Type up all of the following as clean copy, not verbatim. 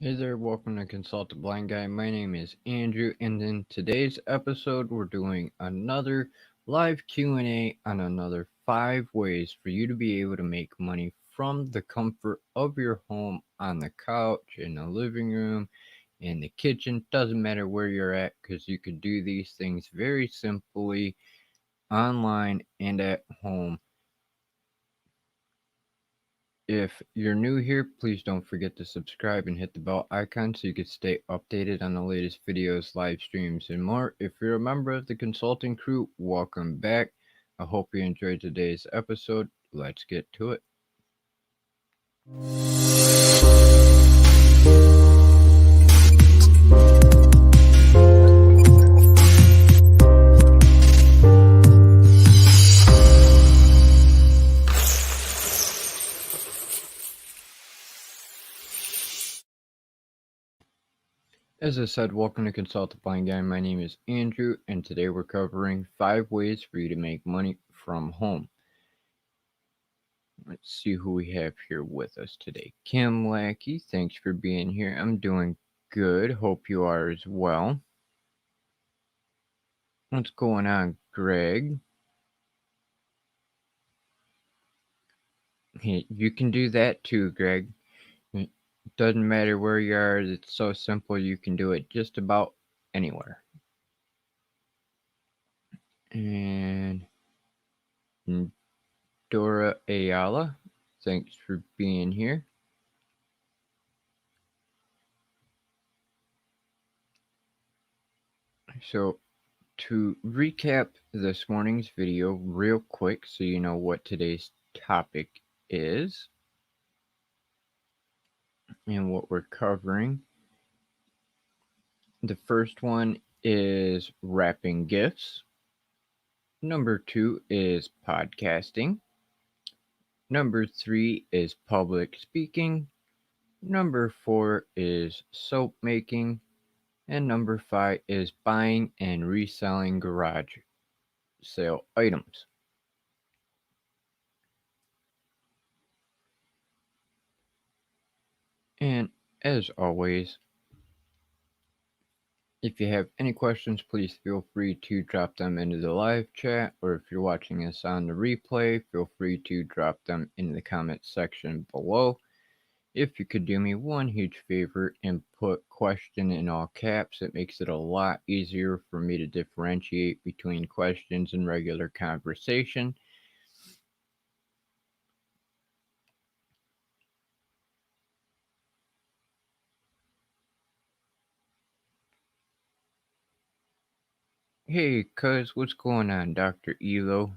Hey there, welcome to Consult the Blind Guy. My name is Andrew, and in today's episode, we're doing another live Q&A on another 5 ways for you to be able to make money from the comfort of your home, on the couch, in the living room, in the kitchen. Doesn't matter where you're at, because you can do these things very simply online and at home. If you're new here, please don't forget to subscribe and hit the bell icon so you can stay updated on the latest videos, live streams, and more. If you're a member of the consulting crew, welcome back. I hope you enjoyed today's episode. Let's get to it. As I said, welcome to Consult the Blind Guy. My name is Andrew, and today we're covering 5 ways for you to make money from home. Let's see who we have here with us today. Kim Lackey, thanks for being here. I'm doing good. Hope you are as well. What's going on, Greg? Hey, you can do that too, Greg. It doesn't matter where you are. It's so simple. You can do it just about anywhere. And Dora Ayala, thanks for being here. So, to recap this morning's video real quick so you know what today's topic is and what we're covering. The first one is wrapping gifts. Number 2 is podcasting. Number 3 is public speaking. Number 4 is soap making. And number 5 is buying and reselling garage sale items. And as always, if you have any questions, please feel free to drop them into the live chat, or if you're watching us on the replay, feel free to drop them in the comments section below. If you could do me one huge favor and put question in all caps, it makes it a lot easier for me to differentiate between questions and regular conversation. Hey, cuz, what's going on, Dr. Elo?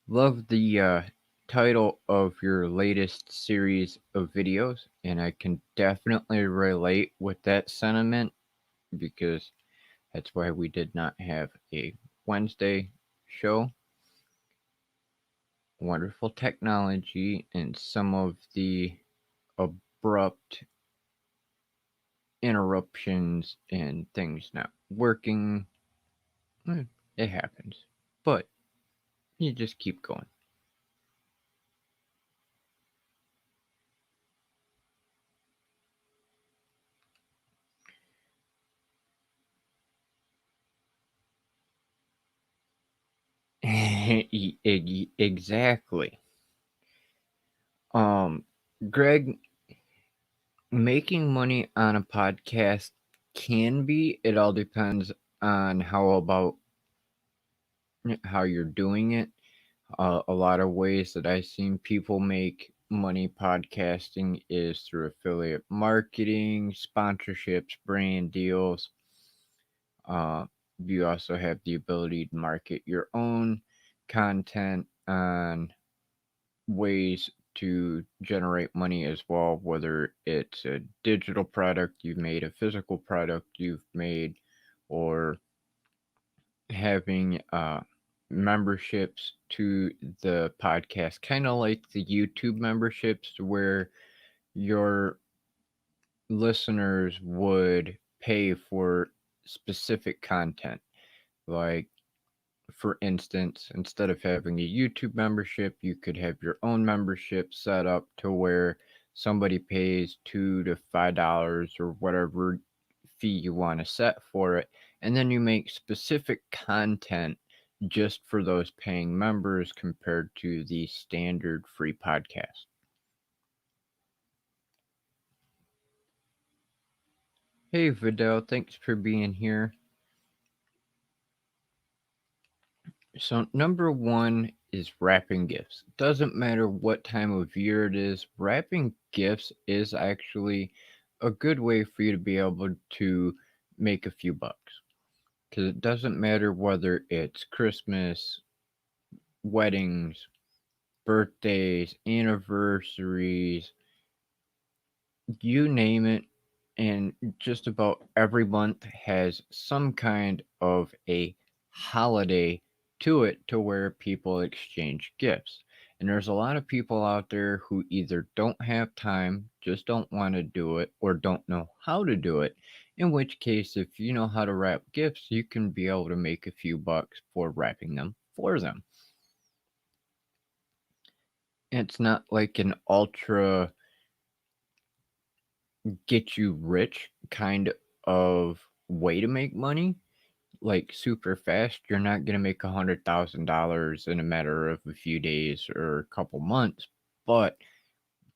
Love the title of your latest series of videos, and I can definitely relate with that sentiment because that's why we did not have a Wednesday show. Wonderful technology and some of the abrupt interruptions and things not working. It happens, but you just keep going. Exactly. Greg, making money on a podcast can be. It all depends on how you're doing it. A lot of ways that I've seen people make money podcasting is through affiliate marketing, sponsorships, brand deals. You also have the ability to market your own content on ways to generate money as well, whether it's a digital product you've made, a physical product you've made, or having memberships to the podcast, kind of like the YouTube memberships, where your listeners would pay for specific content. Like, for instance, instead of having a YouTube membership, you could have your own membership set up to where somebody pays $2 to $5 or whatever fee you want to set for it, and then you make specific content just for those paying members compared to the standard free podcast. Hey Vidal, thanks for being here. So number one is wrapping gifts. Doesn't matter what time of year it is, wrapping gifts is actually a good way for you to be able to make a few bucks. Because it doesn't matter whether it's Christmas, weddings, birthdays, anniversaries, you name it, and just about every month has some kind of a holiday to it to where people exchange gifts. And there's a lot of people out there who either don't have time, just don't want to do it, or don't know how to do it. In which case, if you know how to wrap gifts, you can be able to make a few bucks for wrapping them for them. It's not like an ultra get you rich kind of way to make money, like super fast. You're not going to make $100,000 in a matter of a few days or a couple months, but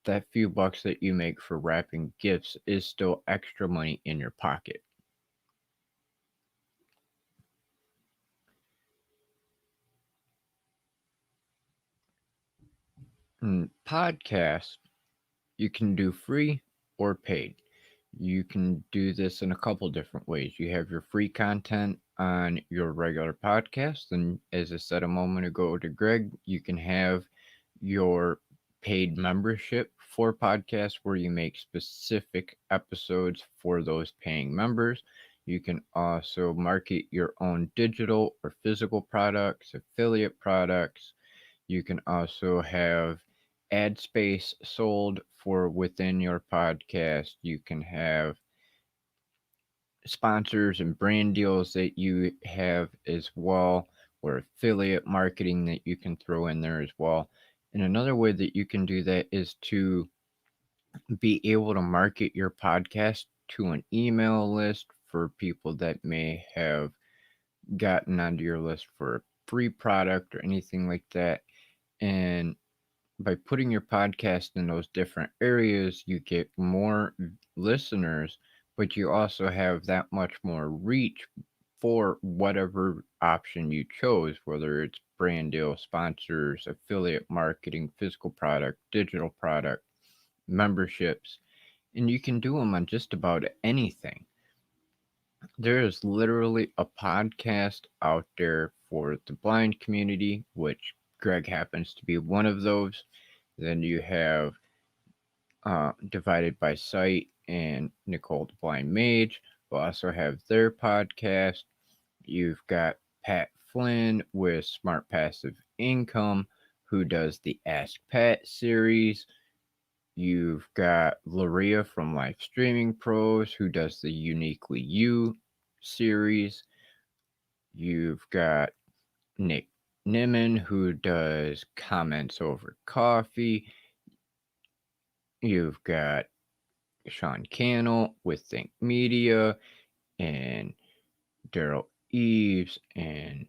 that few bucks that you make for wrapping gifts is still extra money in your pocket. Podcasts, you can do free or paid. You can do this in a couple different ways. You have your free content on your regular podcast, and as I said a moment ago to Greg, you can have your paid membership for podcasts where you make specific episodes for those paying members. You can also market your own digital or physical products, affiliate products. You can also have ad space sold for within your podcast. You can have sponsors and brand deals that you have as well, or affiliate marketing that you can throw in there as well. And another way that you can do that is to be able to market your podcast to an email list for people that may have gotten onto your list for a free product or anything like that. And by putting your podcast in those different areas, you get more listeners, but you also have that much more reach for whatever option you chose, whether it's brand deal, sponsors, affiliate marketing, physical product, digital product, memberships, and you can do them on just about anything. There is literally a podcast out there for the blind community, which Greg happens to be one of those. Then you have Divided by Sight and Nicole the Blind Mage will also have their podcast. You've got Pat Flynn with Smart Passive Income, who does the Ask Pat series. You've got Laria from Live Streaming Pros, who does the Uniquely You series. You've got Nick Nimmin, who does Comments Over Coffee. You've got Sean Cannell with Think Media, and Daryl Eves, and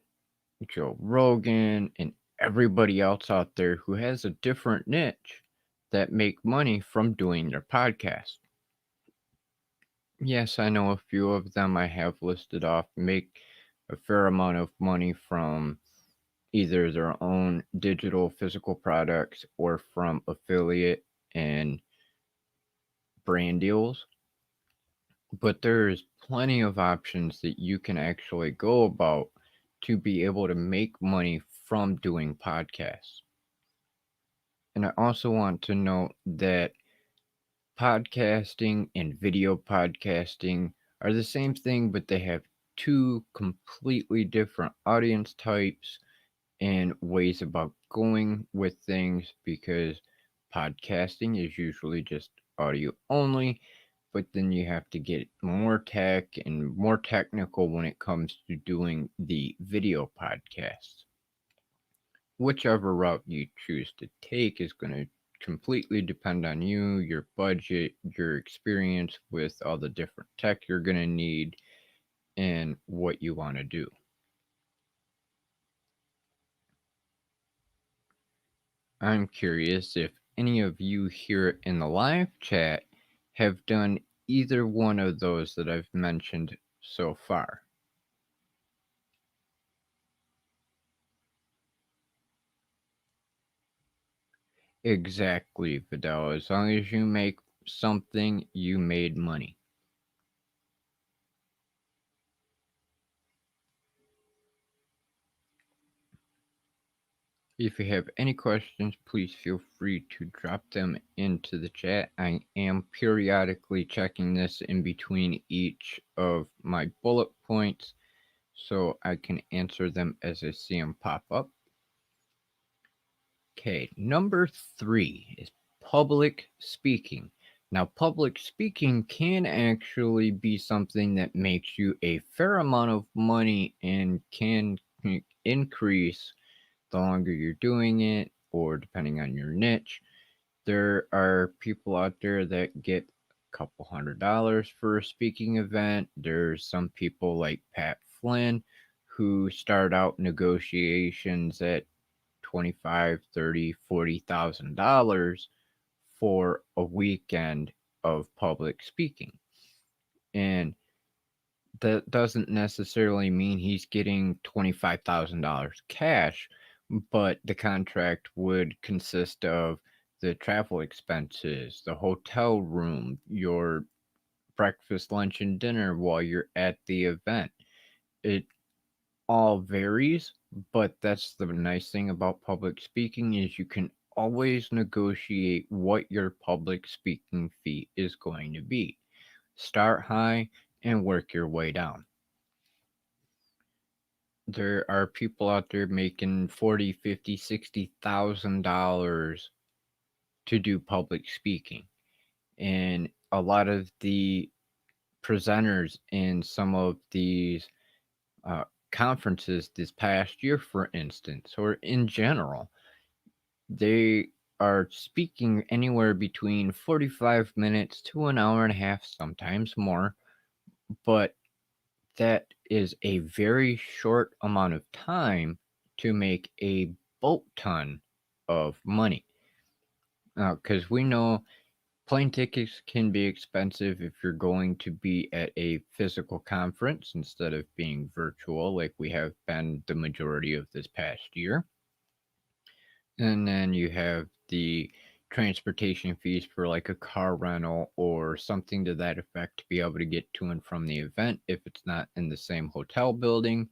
Joe Rogan, and everybody else out there who has a different niche that make money from doing their podcast. Yes, I know a few of them I have listed off make a fair amount of money from either their own digital physical products or from affiliate and brand deals. But there's plenty of options that you can actually go about to be able to make money from doing podcasts. And I also want to note that podcasting and video podcasting are the same thing, but they have two completely different audience types and ways about going with things, because podcasting is usually just audio only, but then you have to get more tech and more technical when it comes to doing the video podcasts. Whichever route you choose to take is going to completely depend on you, your budget, your experience with all the different tech you're going to need, and what you want to do. I'm curious if any of you here in the live chat have done either one of those that I've mentioned so far. Exactly, Vidal. As long as you make something, you made money. If you have any questions, please feel free to drop them into the chat. I am periodically checking this in between each of my bullet points so I can answer them as I see them pop up. Okay, number 3 is public speaking. Now, public speaking can actually be something that makes you a fair amount of money and can increase the longer you're doing it, or depending on your niche. There are people out there that get a couple $100 for a speaking event. There's some people like Pat Flynn who start out negotiations at 25, 30, $40,000 for a weekend of public speaking. And that doesn't necessarily mean he's getting $25,000 cash, but the contract would consist of the travel expenses, the hotel room, your breakfast, lunch, and dinner while you're at the event. It all varies, but that's the nice thing about public speaking is you can always negotiate what your public speaking fee is going to be. Start high and work your way down. There are people out there making 40, 50, 60,000 dollars to do public speaking. And a lot of the presenters in some of these uh, conferences this past year, for instance, or in general, they are speaking anywhere between 45 minutes to an hour and a half, sometimes more, but that is a very short amount of time to make a boat ton of money. Because we know plane tickets can be expensive if you're going to be at a physical conference instead of being virtual, like we have been the majority of this past year. And then you have the transportation fees for like a car rental or something to that effect to be able to get to and from the event if it's not in the same hotel building.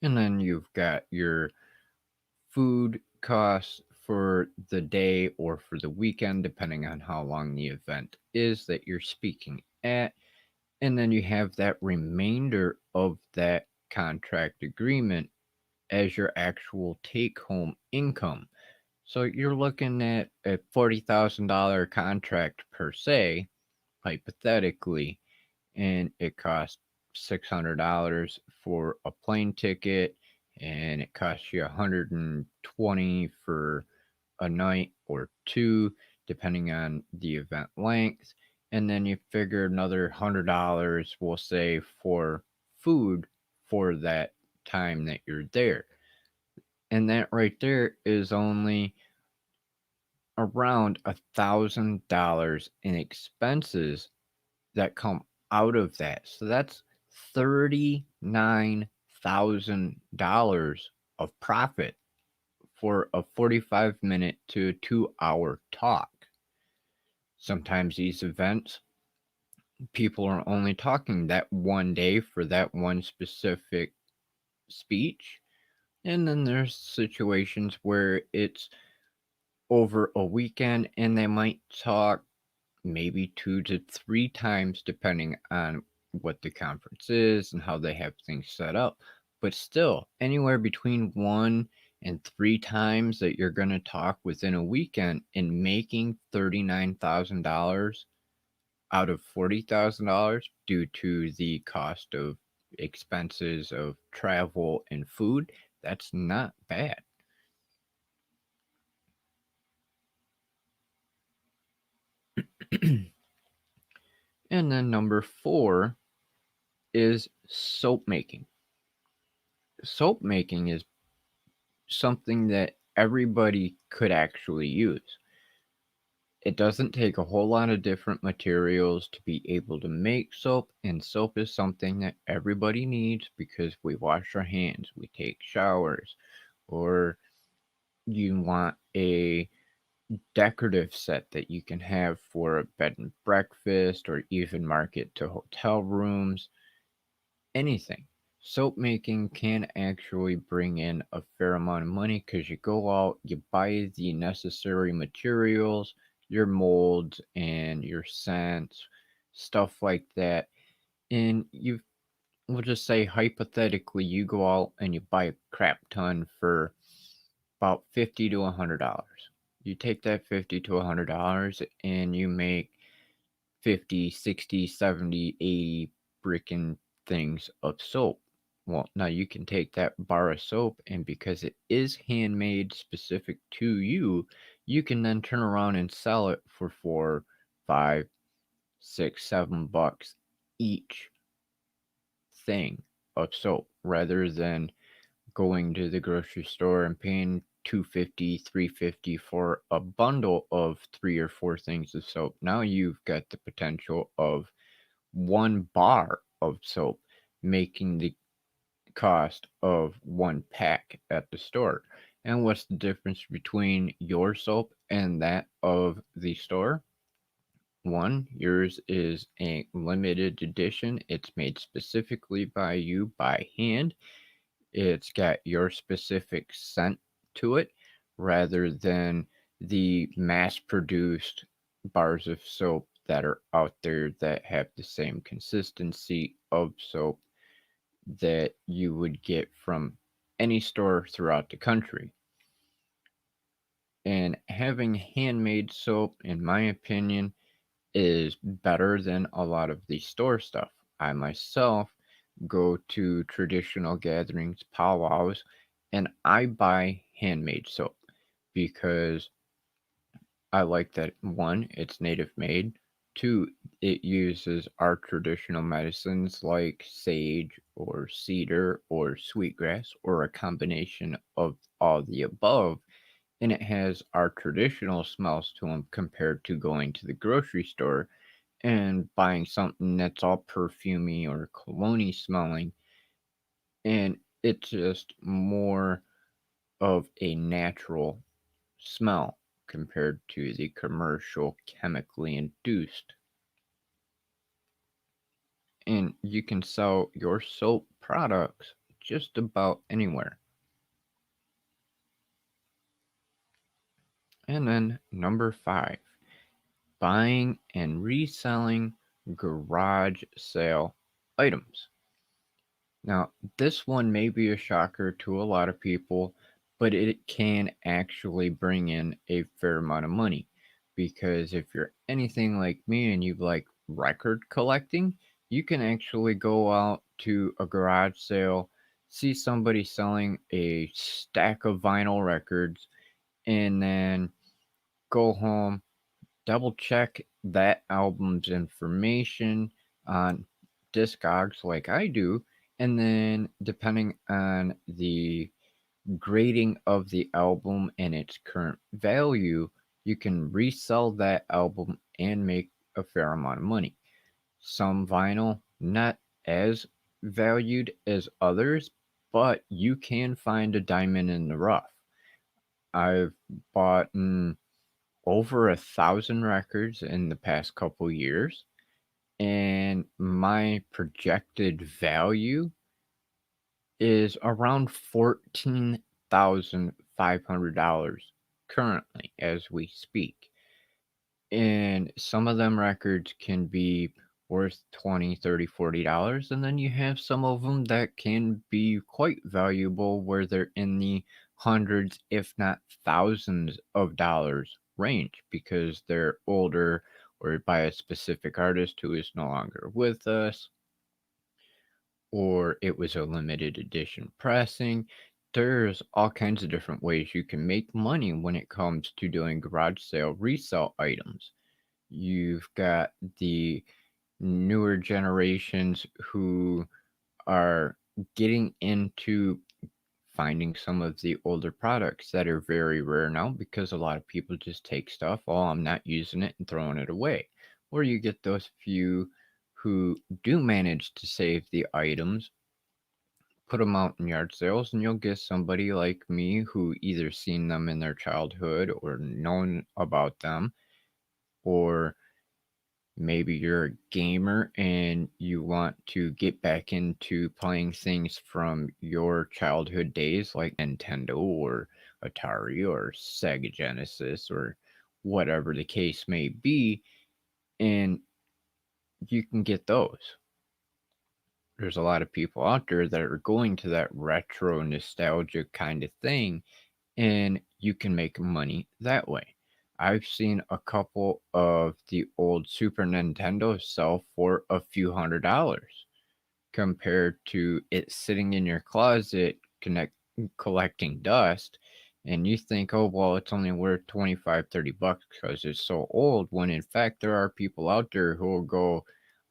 And then you've got your food costs for the day or for the weekend, depending on how long the event is that you're speaking at. And then you have that remainder of that contract agreement as your actual take home income. So you're looking at a $40,000 contract per se, hypothetically, and it costs $600 for a plane ticket, and it costs you $120 for a night or two, depending on the event length. And then you figure another $100, we'll say, for food for that time that you're there. And that right there is only around $1,000 in expenses that come out of that. So that's $39,000 of profit for a 45-minute to 2 hour talk. Sometimes these events, people are only talking that one day for that one specific speech. And then there's situations where it's over a weekend and they might talk maybe 2 to 3 times, depending on what the conference is and how they have things set up. But still, anywhere between 1 and 3 times that you're going to talk within a weekend and making $39,000 out of $40,000 due to the cost of expenses of travel and food, that's not bad. And then number 4 is soap making. Soap making is something that everybody could actually use. It doesn't take a whole lot of different materials to be able to make soap, and soap is something that everybody needs because we wash our hands, we take showers, or you want a decorative set that you can have for a bed and breakfast or even market to hotel rooms, anything. Soap making can actually bring in a fair amount of money because you go out, you buy the necessary materials, your molds and your scents, stuff like that. And we'll just say hypothetically, you go out and you buy a crap ton for about $50 to $100. You take that $50 to $100 and you make 50, 60, 70, 80 freaking things of soap. Well, now you can take that bar of soap, and because it is handmade specific to you, you can then turn around and sell it for 4, 5, 6, $7 each thing of soap rather than going to the grocery store and paying 250, 350 for a bundle of 3 or 4 things of soap. Now you've got the potential of one bar of soap making the cost of one pack at the store. And what's the difference between your soap and that of the store? One, yours is a limited edition. It's made specifically by you by hand. It's got your specific scent to it rather than the mass produced bars of soap that are out there that have the same consistency of soap that you would get from any store throughout the country. And having handmade soap, in my opinion, is better than a lot of the store stuff. I myself go to traditional gatherings, powwows, and I buy handmade soap because I like that one, it's native made. Two, it uses our traditional medicines like sage or cedar or sweetgrass or a combination of all the above. And it has our traditional smells to them compared to going to the grocery store and buying something that's all perfumey or cologne smelling. And it's just more of a natural smell compared to the commercial chemically induced. And you can sell your soap products just about anywhere. And then number 5, buying and reselling garage sale items. Now, this one may be a shocker to a lot of people, but it can actually bring in a fair amount of money. Because if you're anything like me and you like record collecting, you can actually go out to a garage sale, see somebody selling a stack of vinyl records, and then go home, double check that album's information on Discogs like I do, and then depending on the grading of the album and its current value, you can resell that album and make a fair amount of money. Some vinyl not as valued as others, but you can find a diamond in the rough. I've bought over 1,000 records in the past couple years, and my projected value is around $14,500 currently as we speak. And some of them records can be worth 20, 30, $40, and then you have some of them that can be quite valuable where they're in the hundreds if not thousands of dollars range because they're older or by a specific artist who is no longer with us, or it was a limited edition pressing. There's all kinds of different ways you can make money when it comes to doing garage sale resale items. you've got the newer generations who are getting into finding some of the older products that are very rare now because a lot of people just take stuff, oh, I'm not using it, and throwing it away. Or you get those few who do manage to save the items, put them out in yard sales, and you'll get somebody like me who either seen them in their childhood or known about them, or maybe you're a gamer and you want to get back into playing things from your childhood days like Nintendo or Atari or Sega Genesis or whatever the case may be, and you can get those. There's a lot of people out there that are going to that retro nostalgia kind of thing, and you can make money that way. I've seen a couple of the old Super Nintendo sell for a few $100s compared to it sitting in your closet collecting dust. And you think, oh, well, it's only worth 25, $30 because it's so old, when in fact there are people out there who will go,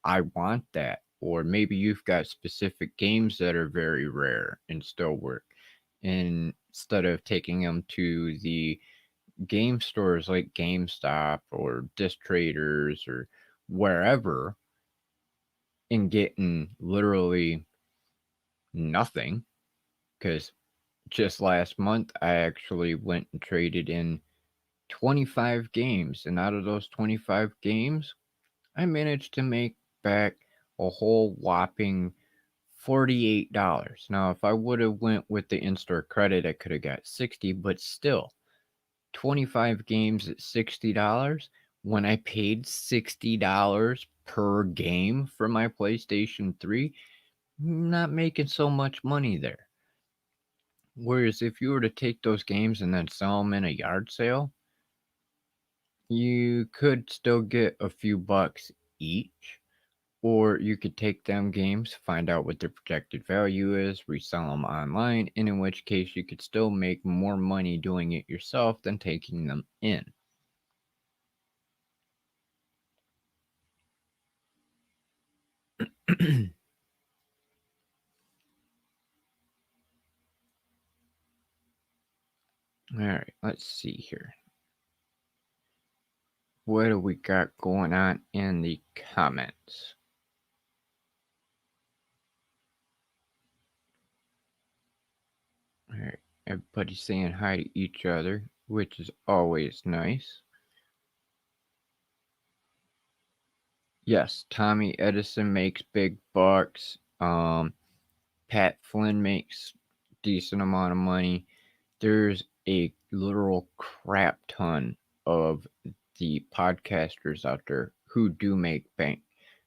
I want that. Or maybe you've got specific games that are very rare and still work. And instead of taking them to the game stores like GameStop or Disc Traders or wherever and getting literally nothing, because just last month I actually went and traded in 25 games, and out of those 25 games I managed to make back a whole whopping $48. Now if I would have went with the in-store credit I could have got 60, but still 25 games at $60 when I paid $60 per game for my PlayStation 3, not making so much money there. Whereas if you were to take those games and then sell them in a yard sale, you could still get a few bucks each. Or you could take them games, find out what their projected value is, resell them online, and in which case you could still make more money doing it yourself than taking them in. All right, let's see here. What do we got going on in the comments? All right, everybody's saying hi to each other, which is always nice. Yes, Tommy Edison makes big bucks. Pat Flynn makes decent amount of money. There's a literal crap ton of the podcasters out there who do make bank.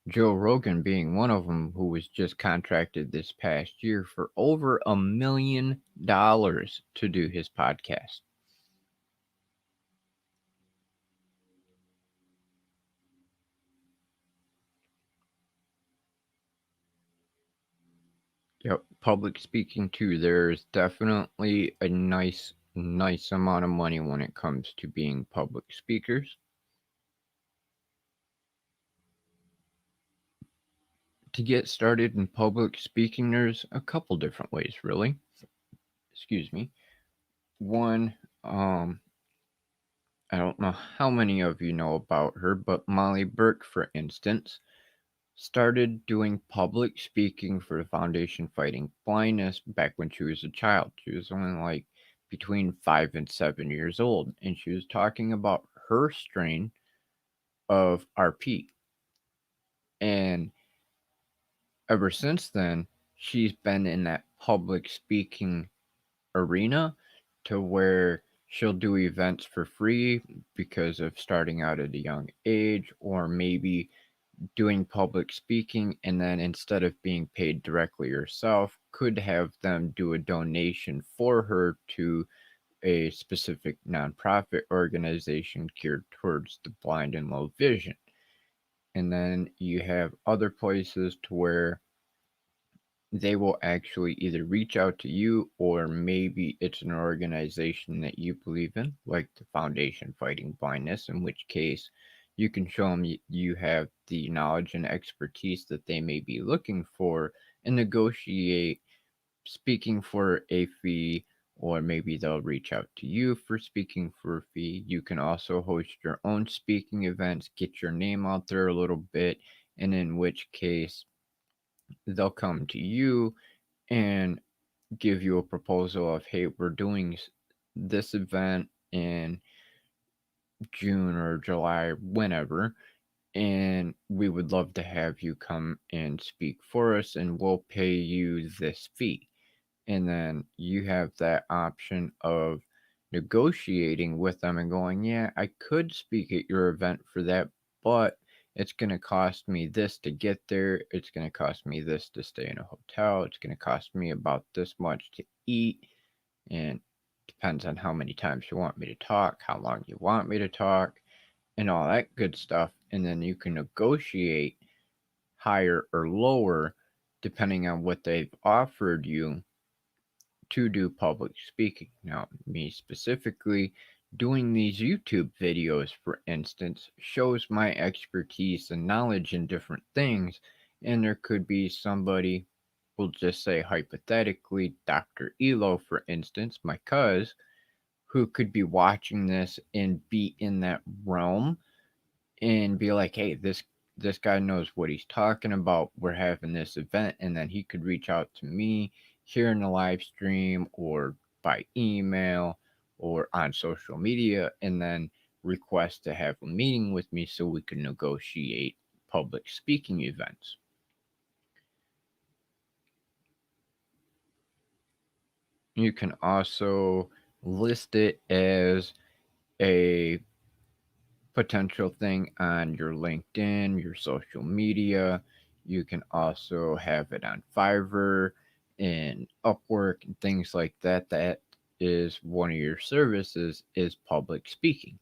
Joe Rogan being one of them, who was just contracted this past year for over $1 million to do his podcast. Yep, public speaking too. There's definitely a nice amount of money when it comes to being public speakers. To get started in public speaking, there's a couple different ways, really. Excuse me. One, I don't know how many of you know about her, but Molly Burke, for instance, started doing public speaking for the Foundation Fighting Blindness back when she was a child. She was only like between 5 and 7 years old, and she was talking about her strain of RP. And ever since then, she's been in that public speaking arena to where she'll do events for free because of starting out at a young age, or maybe doing public speaking and then instead of being paid directly herself, could have them do a donation for her to a specific nonprofit organization geared towards the blind and low vision. And then you have other places to where they will actually either reach out to you, or maybe it's an organization that you believe in, like the Foundation Fighting Blindness, in which case You can show them you have the knowledge and expertise that they may be looking for and negotiate speaking for a fee, or maybe they'll reach out to you for speaking for a fee. You can also host your own speaking events, get your name out there a little bit, and in which case they'll come to you and give you a proposal of, hey, we're doing this event in June or July, whenever, and we would love to have you come and speak for us, and we'll pay you this fee. And then you have that option of negotiating with them and going, yeah, I could speak at your event for that, but it's going to cost me this to get there. It's going to cost me this to stay in a hotel. It's going to cost me about this much to eat. And depends on how many times you want me to talk, how long you want me to talk, and all that good stuff. And then you can negotiate higher or lower depending on what they've offered you to do public speaking. Now, me specifically, doing these YouTube videos, for instance, shows my expertise and knowledge in different things. And there could be somebody, we'll just say hypothetically, Dr. Elo, for instance, my cuz, who could be watching this and be in that realm and be like, hey, this guy knows what he's talking about. We're having this event, and then he could reach out to me here in the live stream or by email or on social media, and then request to have a meeting with me so we can negotiate public speaking events. You can also list it as a potential thing on your LinkedIn, your social media. You can also have it on Fiverr and Upwork and things like that. That is one of your services is public speaking.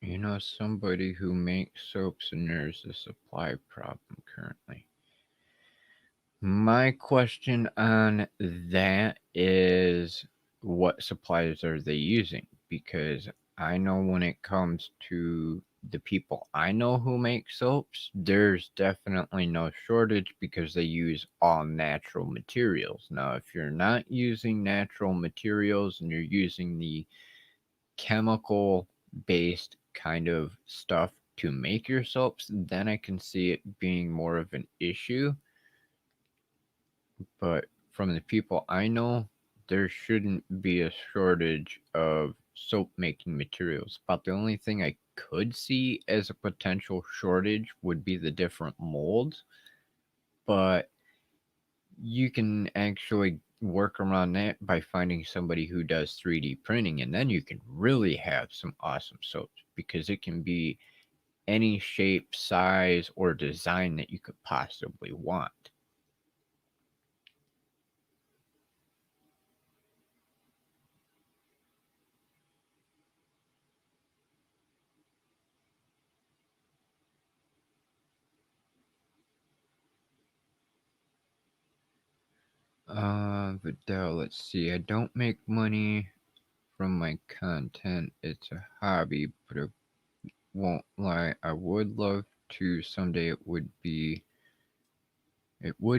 You know somebody who makes soaps and there's a supply problem currently. My question on that is what suppliers are they using? Because I know when it comes to the people I know who make soaps, there's definitely no shortage because they use all natural materials. Now, if you're not using natural materials and you're using the chemical based kind of stuff to make your soaps, then I can see it being more of an issue. But from the people I know, there shouldn't be a shortage of soap making materials. About the only thing I could see as a potential shortage would be the different molds, but you can actually work around that by finding somebody who does 3D printing, and then you can really have some awesome soaps because it can be any shape, size, or design that you could possibly want. Vidal, let's see. I don't make money from my content. It's a hobby, but I won't lie. I would love to someday. It would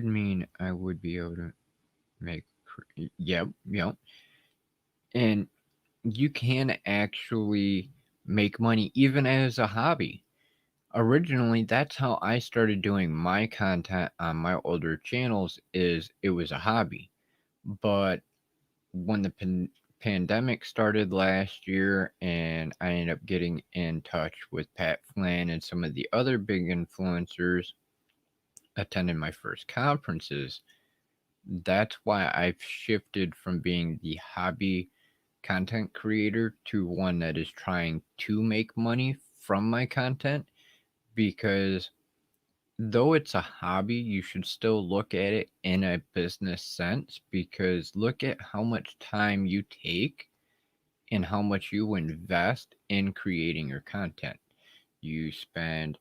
mean I would be able to make. Yep, yep. And you can actually make money even as a hobby. Originally, that's how I started doing my content on my older channels. Is it was a hobby, but when the pandemic started last year and I ended up getting in touch with Pat Flynn and some of the other big influencers attending my first conferences, that's why I've shifted from being the hobby content creator to one that is trying to make money from my content, because though it's a hobby, you should still look at it in a business sense, because look at how much time you take and how much you invest in creating your content. You spend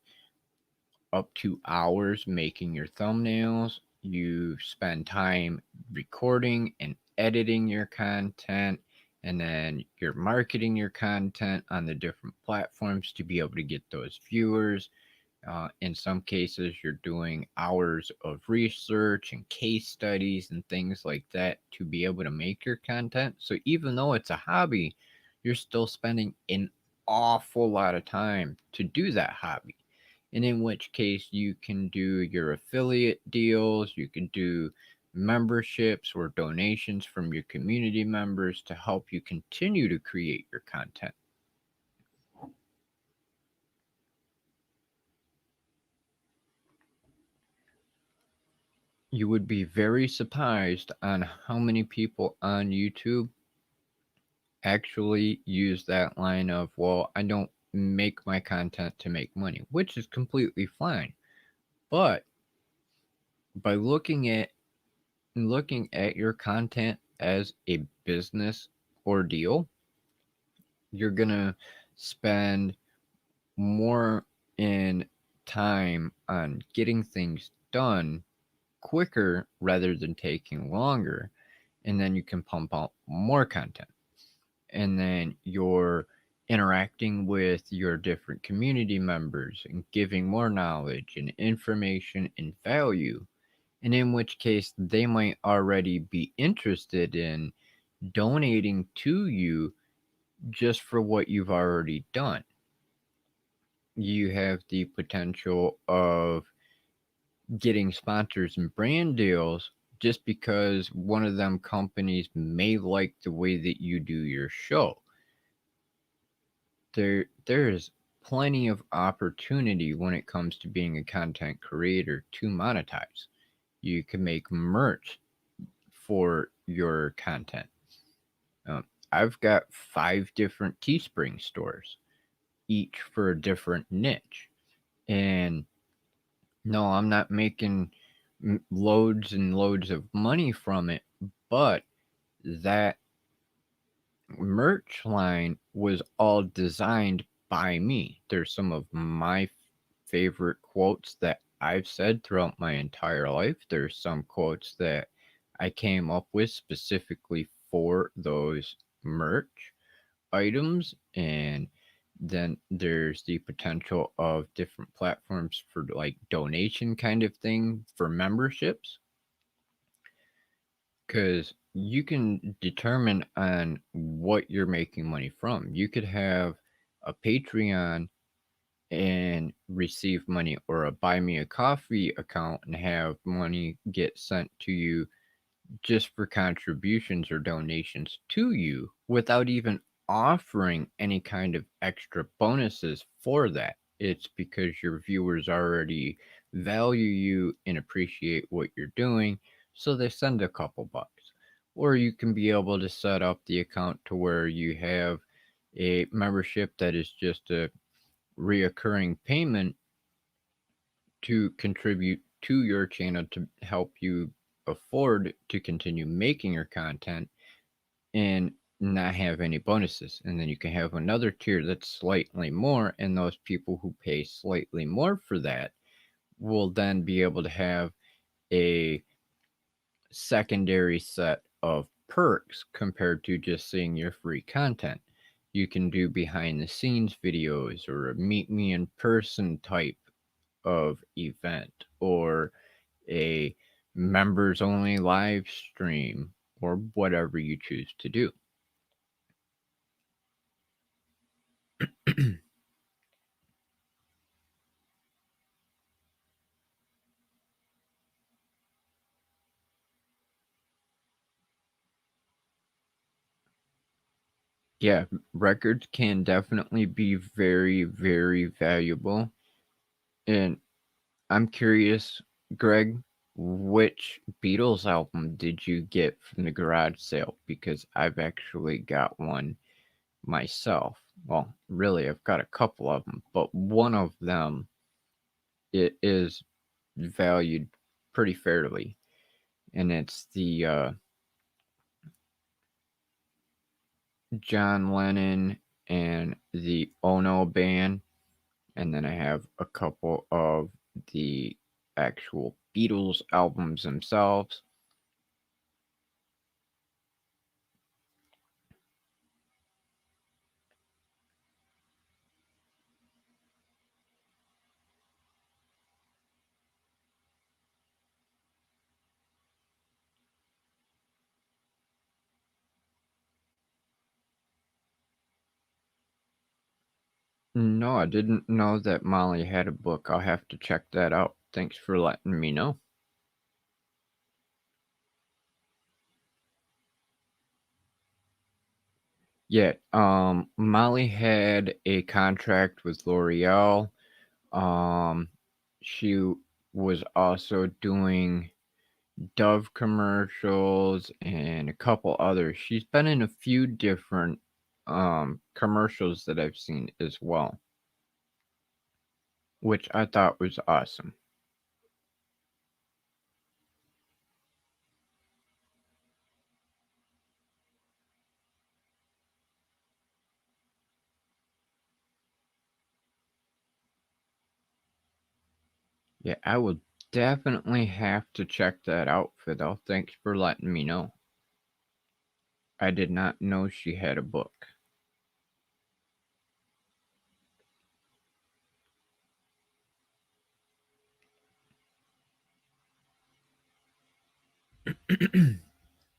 up to hours making your thumbnails, You spend time recording and editing your content, and then you're marketing your content on the different platforms to be able to get those viewers. In some cases, you're doing hours of research and case studies and things like that to be able to make your content. So even though it's a hobby, you're still spending an awful lot of time to do that hobby. And in which case, you can do your affiliate deals, you can do memberships or donations from your community members to help you continue to create your content. You would be very surprised on how many people on YouTube actually use that line of, well, I don't make my content to make money, which is completely fine. But by looking at your content as a business ordeal, you're going to spend more in time on getting things done quicker rather than taking longer, and then you can pump out more content, and then you're interacting with your different community members and giving more knowledge and information and value, and in which case they might already be interested in donating to you just for what you've already done. You have the potential of getting sponsors and brand deals just because one of them companies may like the way that you do your show. There is plenty of opportunity when it comes to being a content creator to monetize. You can make merch for your content. I've got 5 different Teespring stores, each for a different niche. And no, I'm not making loads and loads of money from it, but that merch line was all designed by me. There's some of my favorite quotes that I've said throughout my entire life. There's some quotes that I came up with specifically for those merch items, and then there's the potential of different platforms for like donation kind of thing for memberships, because you can determine on what you're making money from. You could have a Patreon and receive money, or a buy me a coffee account and have money get sent to you just for contributions or donations to you without even offering any kind of extra bonuses for that. It's because your viewers already value you and appreciate what you're doing, so they send a couple bucks. Or you can be able to set up the account to where you have a membership that is just a reoccurring payment to contribute to your channel to help you afford to continue making your content and not have any bonuses. And then you can have another tier that's slightly more, and those people who pay slightly more for that will then be able to have a secondary set of perks compared to just seeing your free content. You can do behind the scenes videos or a meet me in person type of event, or a members only live stream, or whatever you choose to do. Yeah, records can definitely be very, very valuable. And I'm curious, Greg, which Beatles album did you get from the garage sale? Because I've actually got one myself. Well, really, I've got a couple of them, but one of them, it is valued pretty fairly, and it's the John Lennon and the Ono band, and then I have a couple of the actual Beatles albums themselves. No, I didn't know that Molly had a book. I'll have to check that out. Thanks for letting me know. Yeah, Molly had a contract with L'Oreal. Um, she was also doing Dove commercials and a couple others. She's been in a few different commercials that I've seen as well, which I thought was awesome. Yeah, I will definitely have to check that out, Fidel. Thanks for letting me know. I did not know she had a book.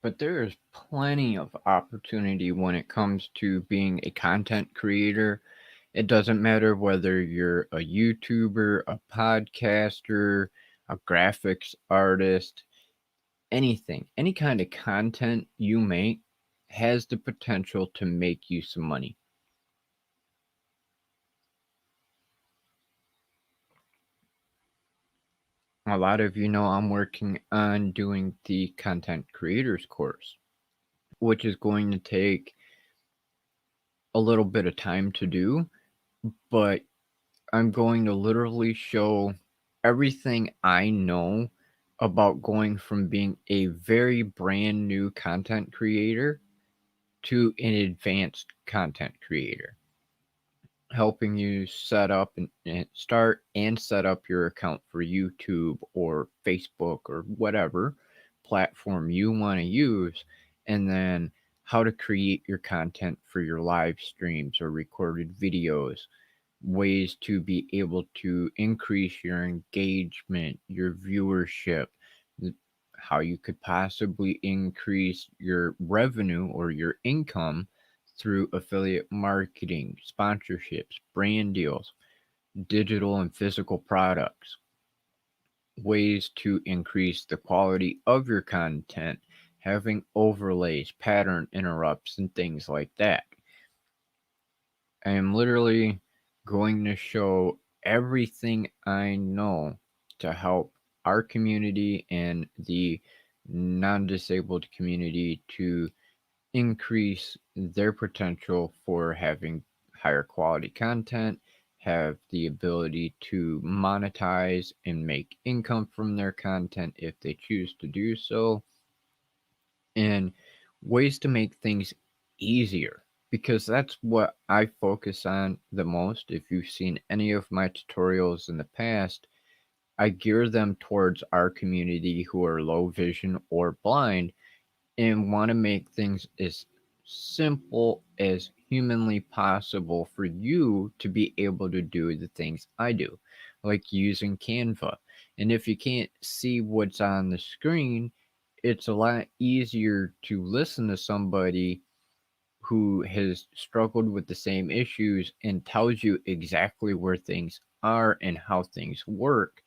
But there is plenty of opportunity when it comes to being a content creator. It doesn't matter whether you're a YouTuber, a podcaster, a graphics artist, anything, any kind of content you make has the potential to make you some money. A lot of you know I'm working on doing the content creators course, which is going to take a little bit of time to do, but I'm going to literally show everything I know about going from being a very brand new content creator to an advanced content creator, helping you set up and start and set up your account for YouTube or Facebook or whatever platform you want to use, and then how to create your content for your live streams or recorded videos, ways to be able to increase your engagement, your viewership, how you could possibly increase your revenue or your income through affiliate marketing, sponsorships, brand deals, digital and physical products, ways to increase the quality of your content, having overlays, pattern interrupts, and things like that. I am literally going to show everything I know to help our community and the non disabled community to increase their potential for having higher quality content, have the ability to monetize and make income from their content if they choose to do so, and ways to make things easier, because that's what I focus on the most. If you've seen any of my tutorials in the past, I gear them towards our community who are low vision or blind and want to make things as simple as humanly possible for you to be able to do the things I do, like using Canva. And if you can't see what's on the screen, it's a lot easier to listen to somebody who has struggled with the same issues and tells you exactly where things are and how things work,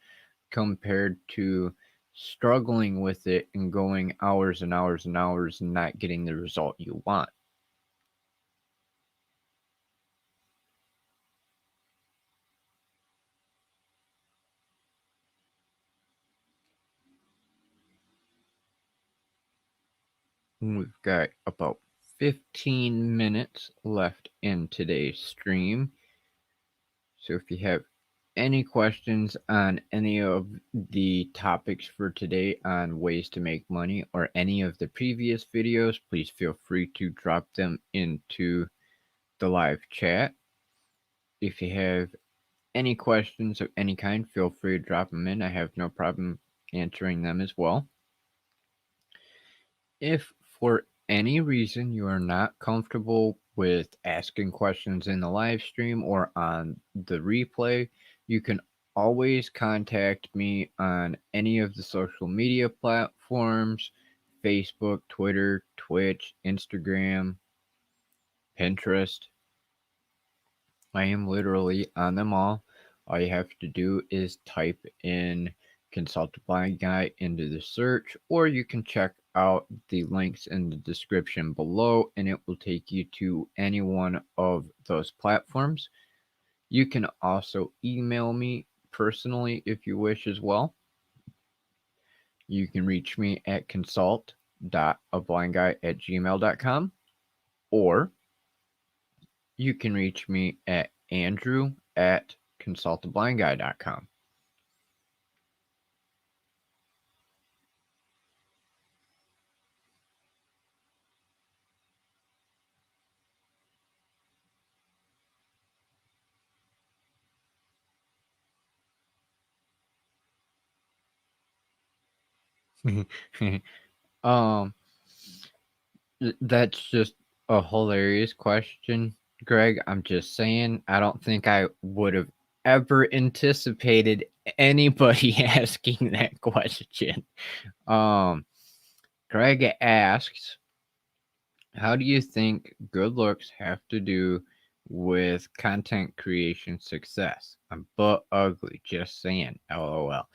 compared to struggling with it and going hours and hours and hours and not getting the result you want. We've got about 15 minutes left in today's stream. So if you have any questions on any of the topics for today on ways to make money or any of the previous videos, please feel free to drop them into the live chat. If you have any questions of any kind, feel free to drop them in. I have no problem answering them as well. If for any reason you are not comfortable with asking questions in the live stream or on the replay, you can always contact me on any of the social media platforms: Facebook, Twitter, Twitch, Instagram, Pinterest. I am literally on them all. All you have to do is type in Consult a Blind Guy into the search, or you can check out the links in the description below and it will take you to any one of those platforms. You can also email me personally if you wish as well. You can reach me at consult.ablindguy@gmail.com, or you can reach me at andrew@consultablindguy.com. um, that's just a hilarious question, Greg. I'm just saying, I don't think I would have ever anticipated anybody asking that question. Um, Greg asks, how do you think good looks have to do with content creation success? I'm butt ugly, just saying. LOL.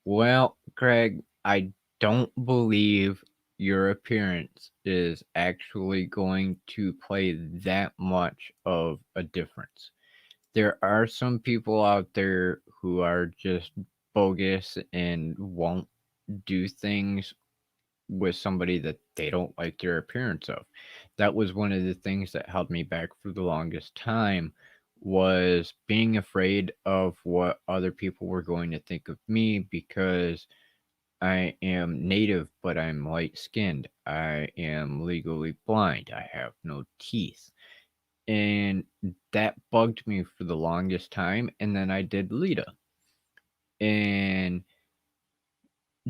Well, Greg, I don't believe your appearance is actually going to play that much of a difference. There are some people out there who are just bogus and won't do things with somebody that they don't like their appearance of. That was one of the things that held me back for the longest time, was being afraid of what other people were going to think of me, because I am native, but I'm light skinned. I am legally blind. I have no teeth. And that bugged me for the longest time. And then I did Lita. And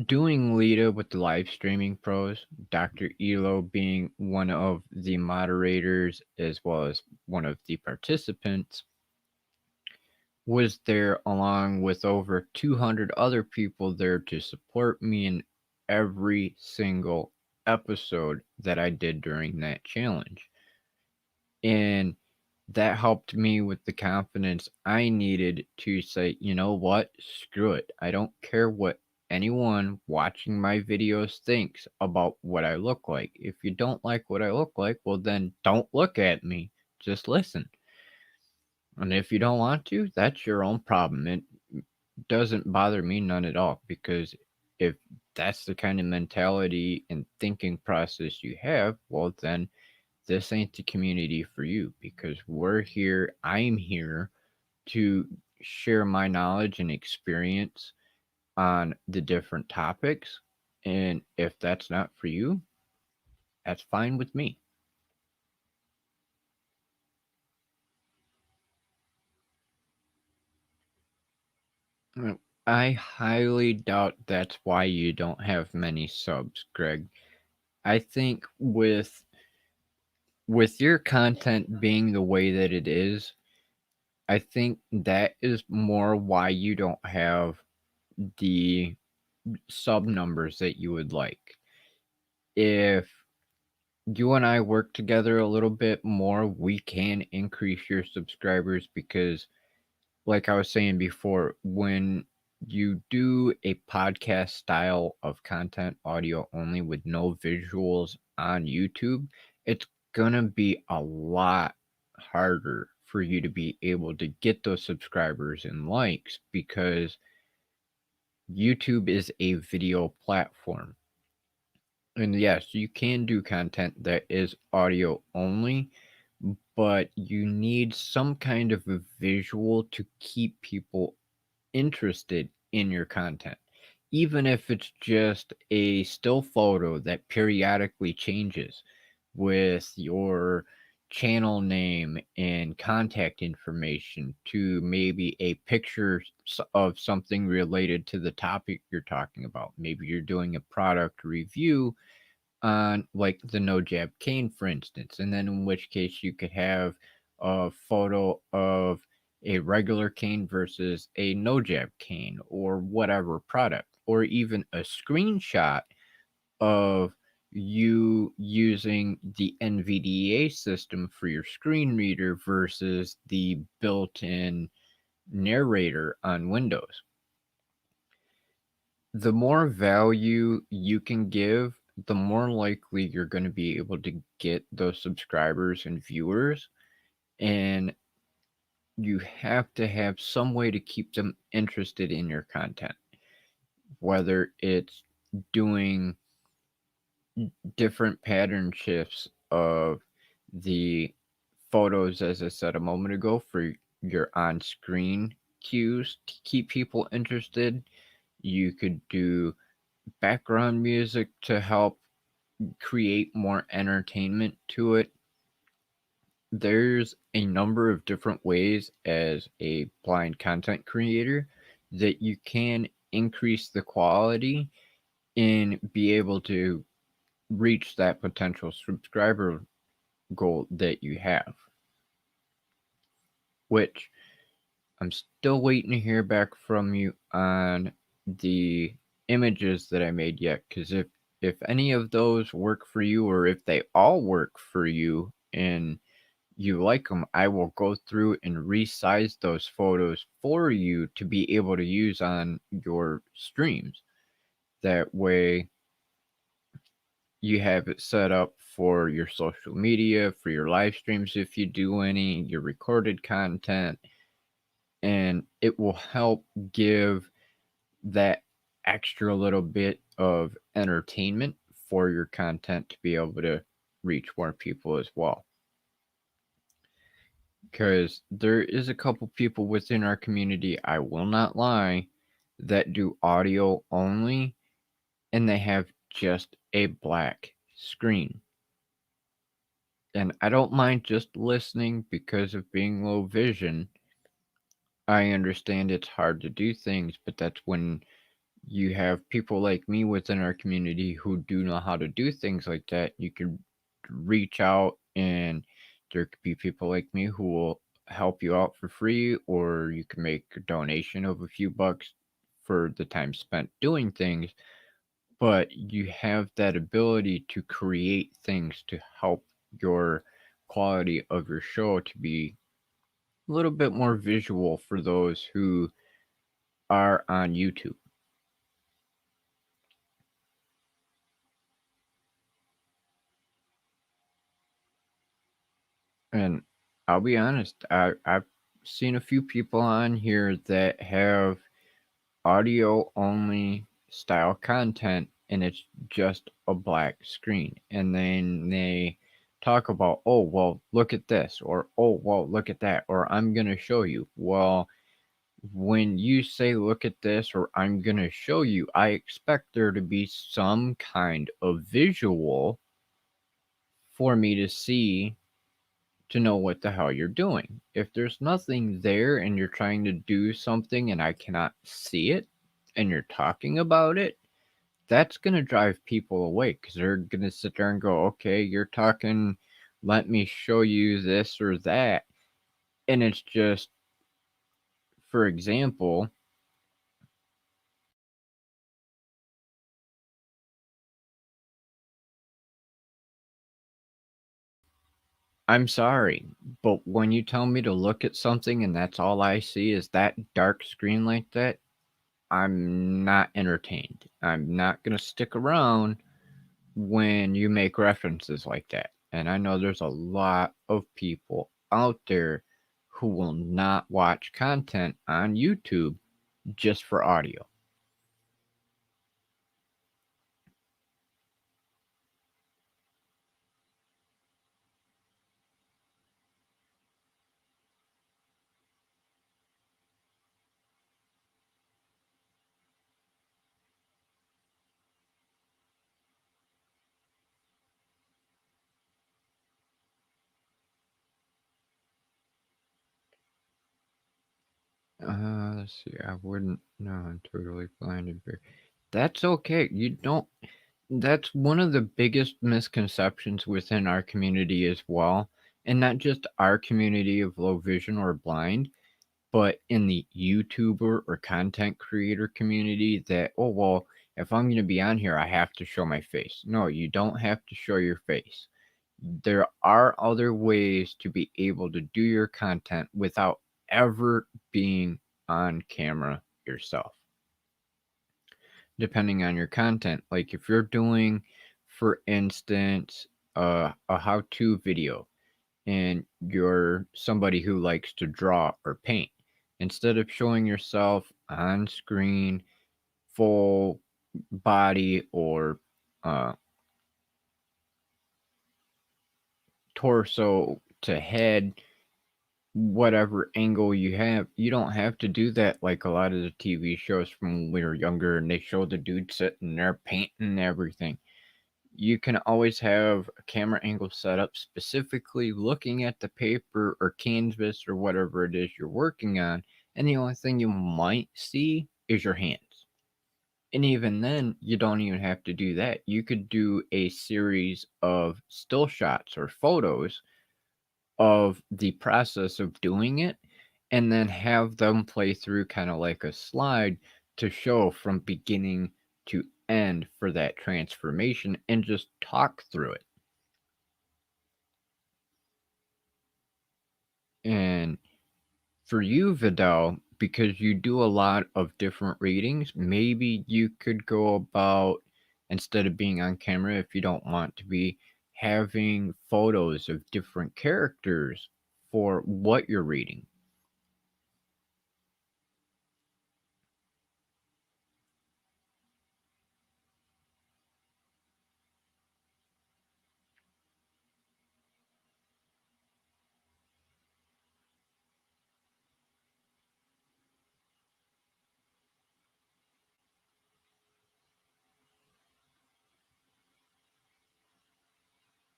doing Lita with the live streaming pros, Dr. Elo being one of the moderators as well as one of the participants, was there along with over 200 other people there to support me in every single episode that I did during that challenge. And that helped me with the confidence I needed to say, you know what, screw it. I don't care what anyone watching my videos thinks about what I look like. If you don't like what I look like, well, then don't look at me. Just listen. And if you don't want to, that's your own problem. It doesn't bother me none at all, because if that's the kind of mentality and thinking process you have, well, then this ain't the community for you, because I'm here to share my knowledge and experience on the different topics. And if that's not for you, that's fine with me. I highly doubt that's why you don't have many subs, Greg. I think with your content being the way that it is, I think that is more why you don't have the sub numbers that you would like. If you and I work together a little bit more, we can increase your subscribers, because, like I was saying before, when you do a podcast style of content, audio only with no visuals on YouTube, it's gonna be a lot harder for you to be able to get those subscribers and likes, because YouTube is a video platform. And yes, you can do content that is audio only, but you need some kind of a visual to keep people interested in your content. Even if it's just a still photo that periodically changes with your channel name and contact information to maybe a picture of something related to the topic you're talking about. Maybe you're doing a product review on like the no jab cane, for instance, and then in which case you could have a photo of a regular cane versus a no jab cane or whatever product, or even a screenshot of you using the NVDA system for your screen reader versus the built-in narrator on Windows. The more value you can give, the more likely you're going to be able to get those subscribers and viewers. And you have to have some way to keep them interested in your content, whether it's doing different pattern shifts of the photos, as I said a moment ago, for your on screen cues to keep people interested. You could do background music to help create more entertainment to it. There's a number of different ways as a blind content creator that you can increase the quality and be able to reach that potential subscriber goal that you have, which I'm still waiting to hear back from you on the images that I made yet, because if any of those work for you, or if they all work for you and you like them, I will go through and resize those photos for you to be able to use on your streams. That way you have it set up for your social media, for your live streams if you do any, your recorded content, and it will help give that extra little bit of entertainment for your content to be able to reach more people as well. Because there is a couple people within our community, I will not lie, that do audio only, and they have just a black screen. And I don't mind just listening because of being low vision. I understand it's hard to do things, but that's when you have people like me within our community who do know how to do things like that. You can reach out, and there could be people like me who will help you out for free, or you can make a donation of a few bucks for the time spent doing things. But you have that ability to create things to help your quality of your show to be a little bit more visual for those who are on YouTube. And I'll be honest, I've seen a few people on here that have audio only style content, and it's just a black screen. And then they talk about, oh, well, look at this, or oh, well, look at that, or I'm going to show you. Well, when you say look at this or I'm going to show you, I expect there to be some kind of visual for me to see to know what the hell you're doing. If there's nothing there and you're trying to do something and I cannot see it and you're talking about it, that's going to drive people away, because they're going to sit there and go, okay, you're talking, let me show you this or that. And it's just, for example, I'm sorry, but when you tell me to look at something and that's all I see is that dark screen like that, I'm not entertained. I'm not going to stick around when you make references like that. And I know there's a lot of people out there who will not watch content on YouTube just for audio. Let's see. I wouldn't. No, I'm totally blinded. That's okay. You don't. That's one of the biggest misconceptions within our community as well. And not just our community of low vision or blind, but in the YouTuber or content creator community that, oh, well, if I'm going to be on here, I have to show my face. No, you don't have to show your face. There are other ways to be able to do your content without ever being on camera yourself, depending on your content. Like if you're doing, for instance, a how to video and you're somebody who likes to draw or paint, instead of showing yourself on screen, full body or uh, torso to head, whatever angle you have, you don't have to do that like a lot of the TV shows from when we were younger and they show the dude sitting there painting everything. You can always have a camera angle set up specifically looking at the paper or canvas or whatever it is you're working on, and the only thing you might see is your hands. And even then, you don't even have to do that. You could do a series of still shots or photos of the process of doing it and then have them play through kind of like a slide to show from beginning to end for that transformation and just talk through it. And for you, Vidal, because you do a lot of different readings, maybe you could go about, instead of being on camera, if you don't want to be, having photos of different characters for what you're reading.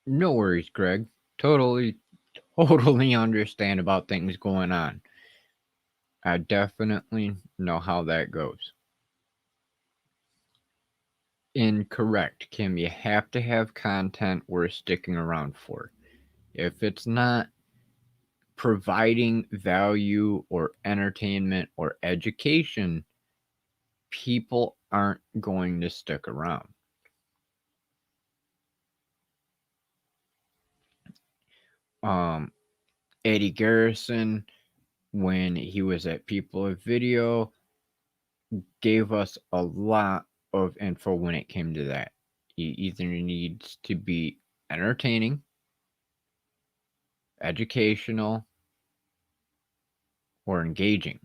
No worries, Greg. Totally, totally understand about things going on. I definitely know how that goes. Incorrect, Kim. You have to have content worth sticking around for. If it's not providing value or entertainment or education, people aren't going to stick around. Um, Eddie Garrison, when he was at People of Video, gave us a lot of info when it came to that. He either needs to be entertaining, educational, or engaging.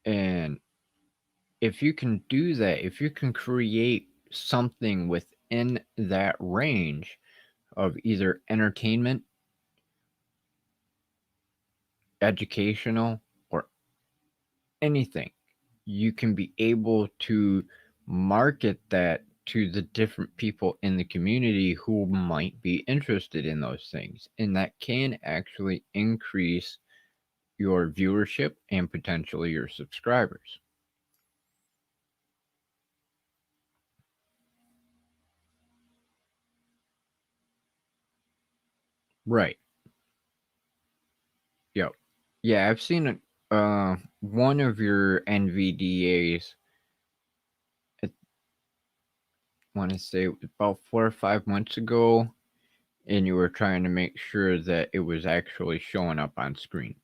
And if you can do that, if you can create something within that range of either entertainment, educational, or anything, you can be able to market that to the different people in the community who might be interested in those things. And that can actually increase your viewership and potentially your subscribers. Right. Yep. Yeah, I've seen one of your NVDAs, I want to say about 4 or 5 months ago, and you were trying to make sure that it was actually showing up on screen.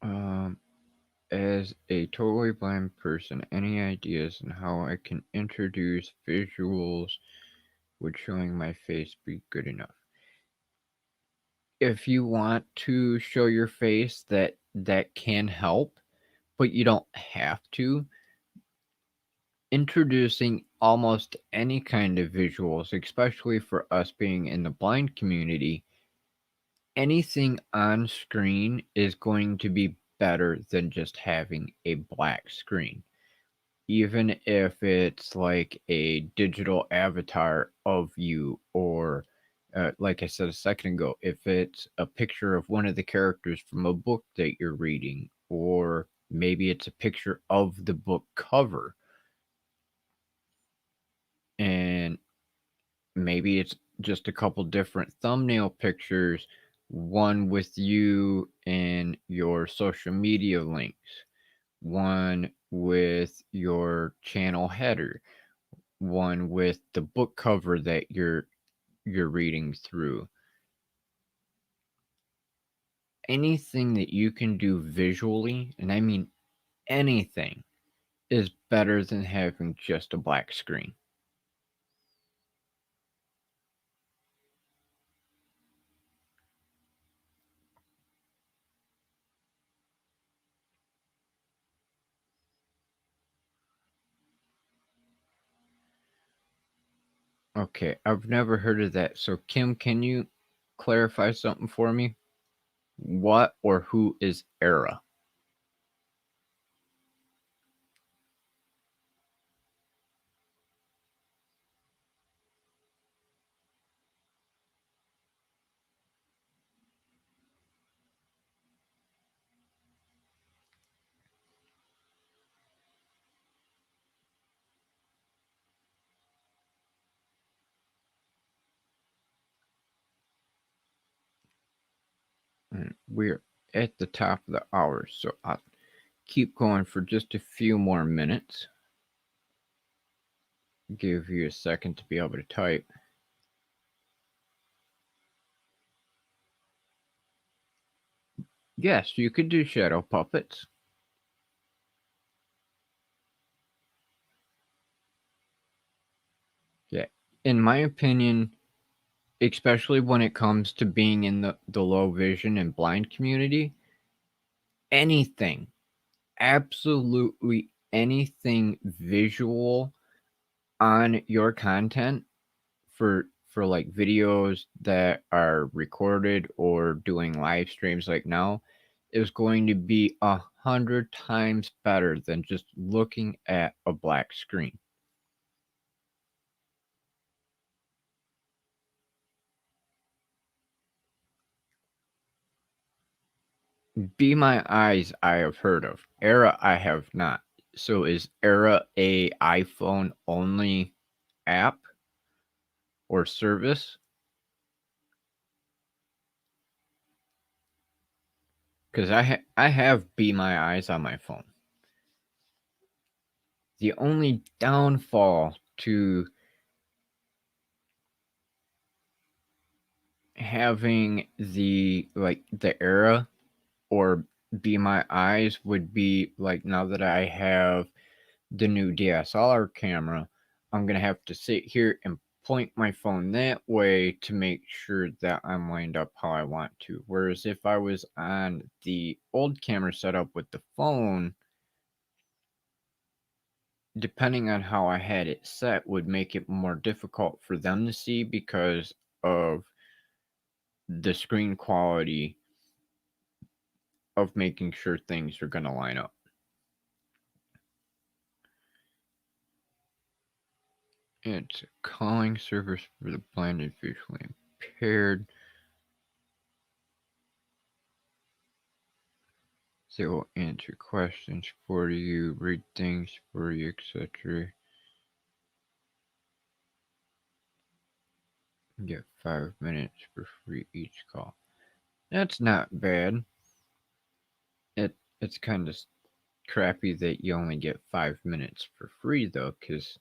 Um, as a totally blind person, any ideas on how I can introduce visuals? Would showing my face be good enough? If you want to show your face, that can help, but you don't have to. Introducing almost any kind of visuals, especially for us being in the blind community, anything on screen is going to be better than just having a black screen. Even if it's like a digital avatar of you, or like I said a second ago, if it's a picture of one of the characters from a book that you're reading, or maybe it's a picture of the book cover, and maybe it's just a couple different thumbnail pictures, one with you and your social media links, one with your channel header, one with the book cover that you're reading through. Anything that you can do visually, and I mean anything, is better than having just a black screen. Okay, I've never heard of that. So Kim, can you clarify something for me? What or who is Era? And we're at the top of the hour, so I'll keep going for just a few more minutes. Give you a second to be able to type. Yes, you could do shadow puppets. Yeah. In my opinion, especially when it comes to being in the low vision and blind community, anything, absolutely anything visual on your content, for like videos that are recorded or doing live streams like now, is going to be 100 times better than just looking at a black screen. Be My Eyes I have heard of. Era I have not. So is Era a iPhone only app or service? Because I have Be My Eyes on my phone. The only downfall to having the Era or Be My Eyes would be like, now that I have the new DSLR camera, I'm gonna have to sit here and point my phone that way to make sure that I'm lined up how I want to. Whereas if I was on the old camera setup with the phone, depending on how I had it set, would make it more difficult for them to see because of the screen quality of making sure things are gonna line up. It's a calling service for the blind and visually impaired. They will answer questions for you, read things for you, etc. Get 5 minutes for free each call. That's not bad. It's kind of crappy that you only get 5 minutes for free though, because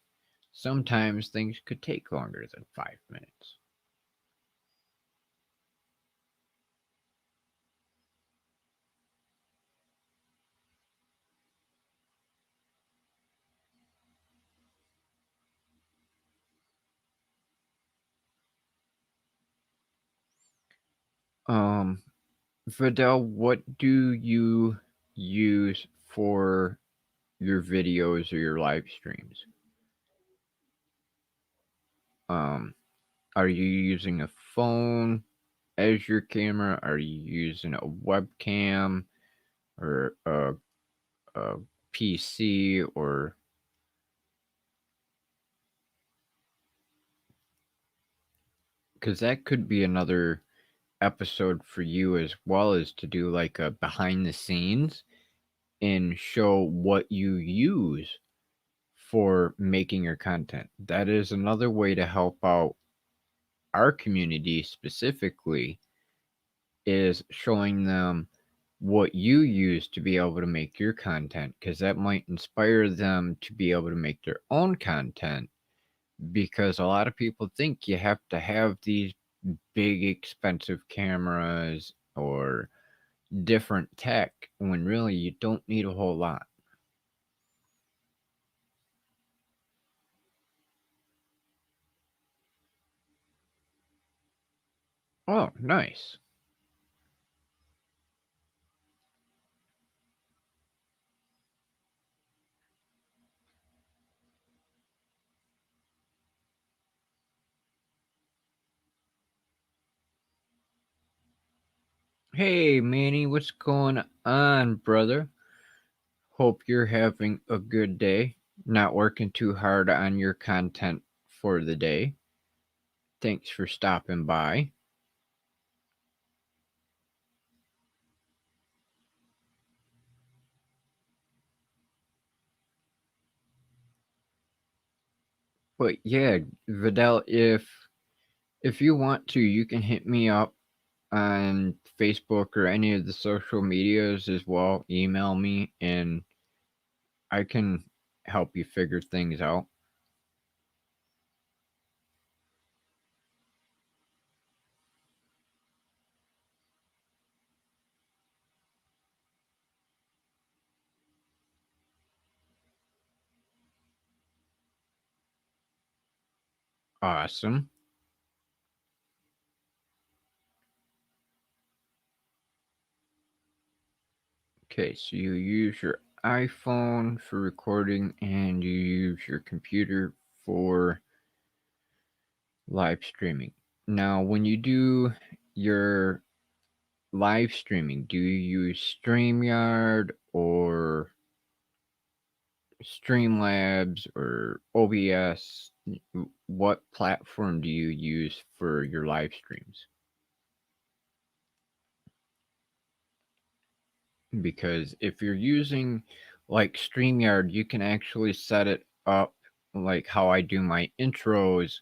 sometimes things could take longer than 5 minutes. Um, Vidal, what do you use for your videos or your live streams? Um, are you using a phone as your camera? Are you using a webcam? or a PC, or because that could be another episode for you as well, as to do like a behind the scenes and show what you use for making your content. That is another way to help out our community specifically, is showing them what you use to be able to make your content, because that might inspire them to be able to make their own content, because a lot of people think you have to have these big expensive cameras or different tech, when really you don't need a whole lot. Oh, nice. Hey Manny, what's going on, brother? Hope you're having a good day, not working too hard on your content for the day. Thanks for stopping by. But yeah, Vidal, if you want to, you can hit me up on Facebook or any of the social medias as well. Email me and I can help you figure things out. Awesome. Okay, so you use your iPhone for recording and you use your computer for live streaming. Now, when you do your live streaming, do you use StreamYard or Streamlabs or OBS? What platform do you use for your live streams? Because if you're using like StreamYard, you can actually set it up like how I do my intros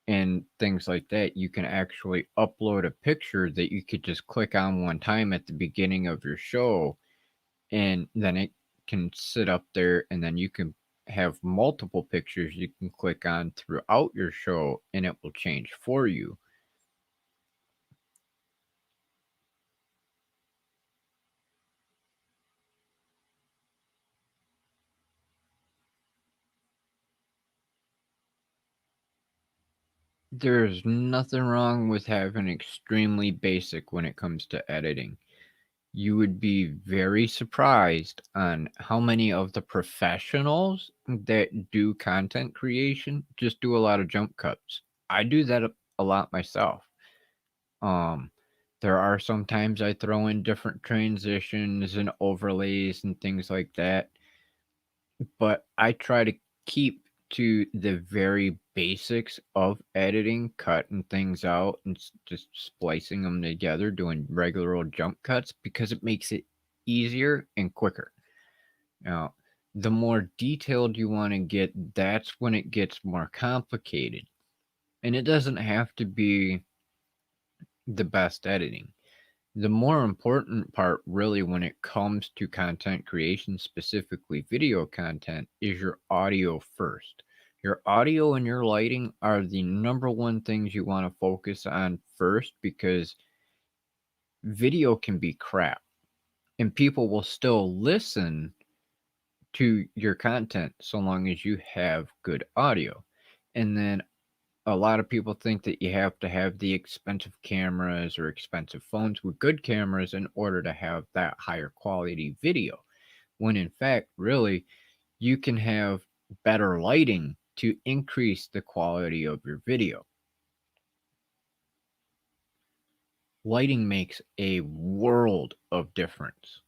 and things like that. You can actually upload a picture that you could just click on one time at the beginning of your show, and then it can sit up there, and then you can have multiple pictures you can click on throughout your show, and it will change for you. There's nothing wrong with having extremely basic when it comes to editing. You would be very surprised on how many of the professionals that do content creation just do a lot of jump cuts. I do that a lot myself. Um, there are sometimes I throw in different transitions and overlays and things like that, but I try to keep to the very basics of editing, cutting things out and just splicing them together, doing regular old jump cuts, because it makes it easier and quicker. Now, the more detailed you want to get, that's when it gets more complicated. And it doesn't have to be the best editing. The more important part, really, when it comes to content creation, specifically video content, is your audio first. Your audio and your lighting are the number one things you want to focus on first, because video can be crap and people will still listen to your content so long as you have good audio. And then a lot of people think that you have to have the expensive cameras or expensive phones with good cameras in order to have that higher quality video. When in fact, really, you can have better lighting to increase the quality of your video. Lighting makes a world of difference.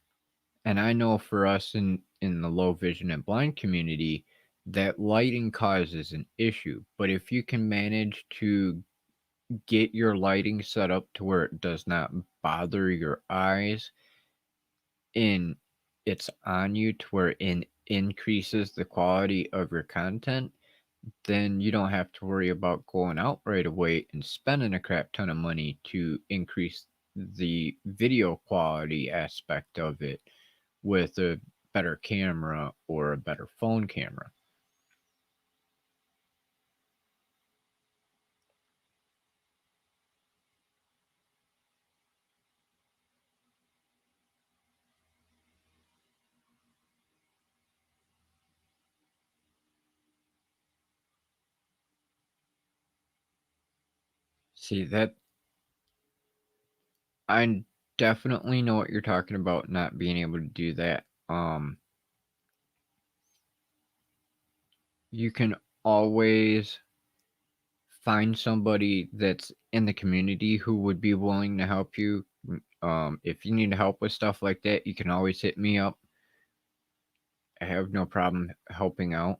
And I know for us in the low vision and blind community, that lighting causes an issue. But if you can manage to get your lighting set up to where it does not bother your eyes and it's on you to where it increases the quality of your content, then you don't have to worry about going out right away and spending a crap ton of money to increase the video quality aspect of it with a better camera or a better phone camera. See that I definitely know what you're talking about, not being able to do that. You can always find somebody that's in the community who would be willing to help you. If you need help with stuff like that, you can always hit me up. I have no problem helping out.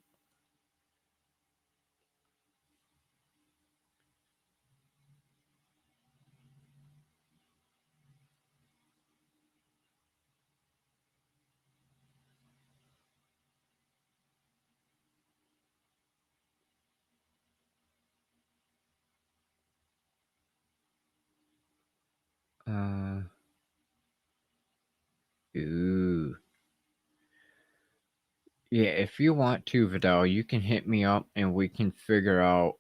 Uh, ooh. Yeah, if you want to, Vidal, you can hit me up and we can figure out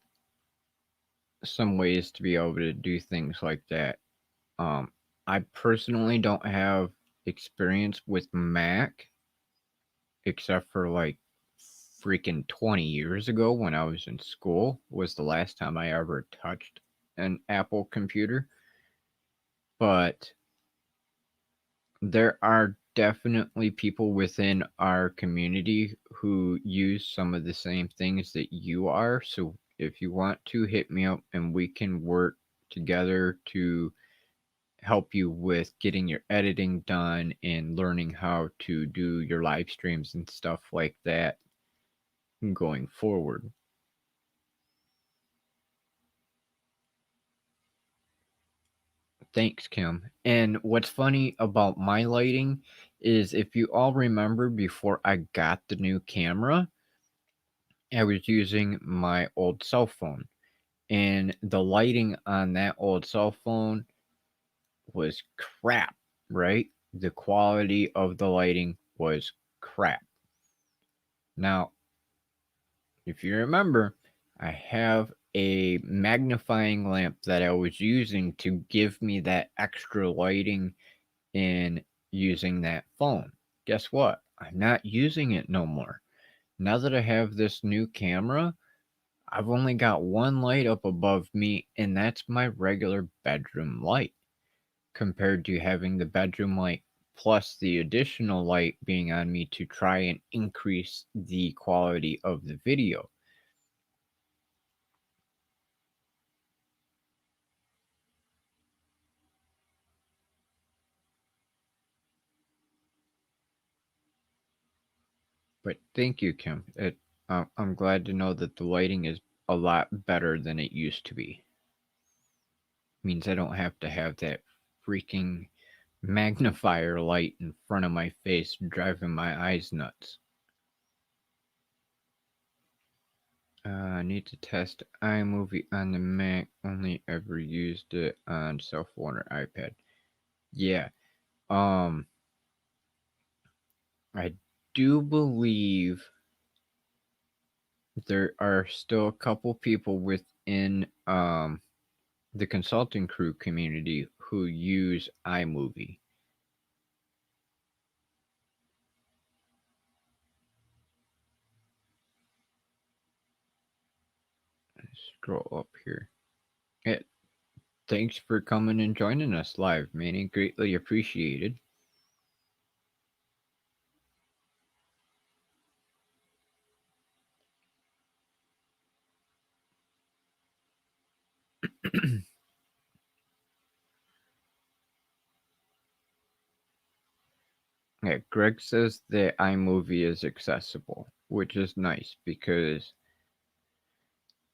some ways to be able to do things like that. Um, I personally don't have experience with Mac except for like freaking 20 years ago when I was in school was the last time I ever touched an Apple computer. But there are definitely people within our community who use some of the same things that you are. So if you want to hit me up and we can work together to help you with getting your editing done and learning how to do your live streams and stuff like that going forward. Thanks, Kim. And what's funny about my lighting is if you all remember before I got the new camera, I was using my old cell phone. And the lighting on that old cell phone was crap, right? The quality of the lighting was crap. Now, if you remember, I have a magnifying lamp that I was using to give me that extra lighting in using that phone. Guess what? I'm not using it no more. Now that I have this new camera, I've only got one light up above me, and that's my regular bedroom light, compared to having the bedroom light plus the additional light being on me to try and increase the quality of the video. But thank you, Kim. I'm glad to know that the lighting is a lot better than it used to be. Means I don't have to have that freaking magnifier light in front of my face driving my eyes nuts. I need to test iMovie on the Mac. Only ever used it on cell phone or iPad. Yeah. Um, I do believe there are still a couple people within the consulting crew community who use iMovie. Scroll up here. Yeah, thanks for coming and joining us live, Manny. Greatly appreciated. Okay, Greg says that iMovie is accessible, which is nice because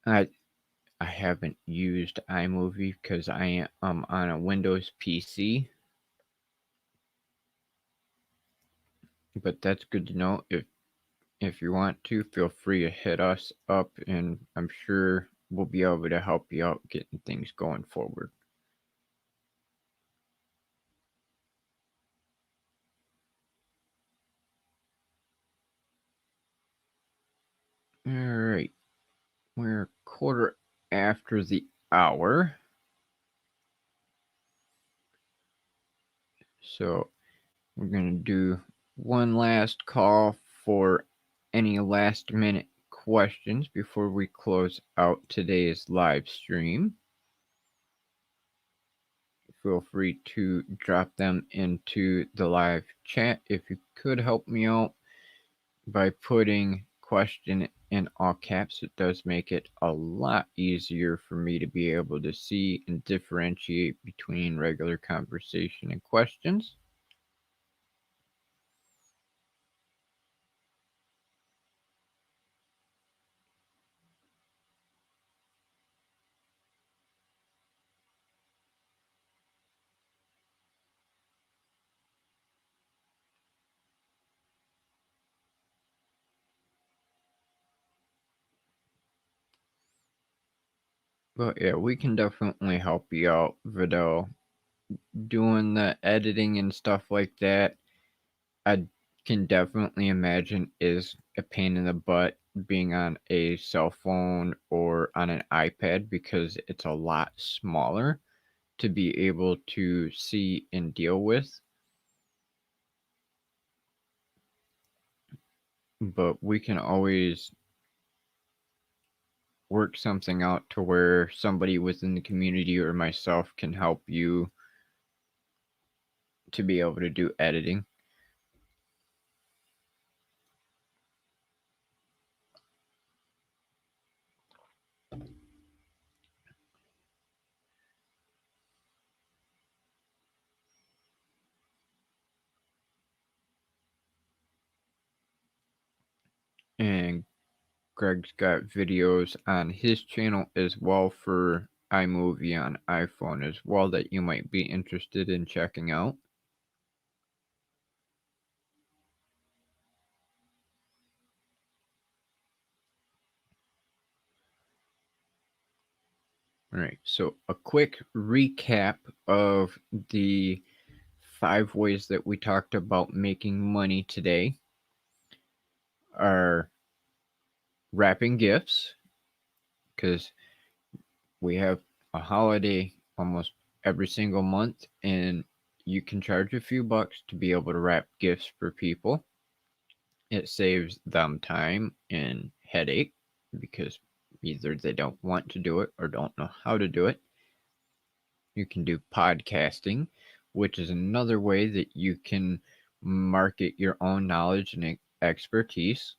I I haven't used iMovie because I am on a Windows PC, but that's good to know. If you want to, feel free to hit us up, and I'm sure we'll be able to help you out getting things going forward. All right, we're a quarter after the hour, so we're gonna do one last call for any last minute questions before we close out today's live stream. Feel free to drop them into the live chat. If you could help me out by putting question in all caps, it does make it a lot easier for me to be able to see and differentiate between regular conversation and questions. But yeah, we can definitely help you out, Vidal. Doing the editing and stuff like that, I can definitely imagine is a pain in the butt being on a cell phone or on an iPad because it's a lot smaller to be able to see and deal with. But we can always work something out to where somebody within the community or myself can help you to be able to do editing. And Greg's got videos on his channel as well for iMovie on iPhone as well that you might be interested in checking out. All right, so a quick recap of the 5 ways that we talked about making money today are wrapping gifts, because we have a holiday almost every single month, and you can charge a few bucks to be able to wrap gifts for people. It saves them time and headache because either they don't want to do it or don't know how to do it. You can do podcasting, which is another way that you can market your own knowledge and expertise,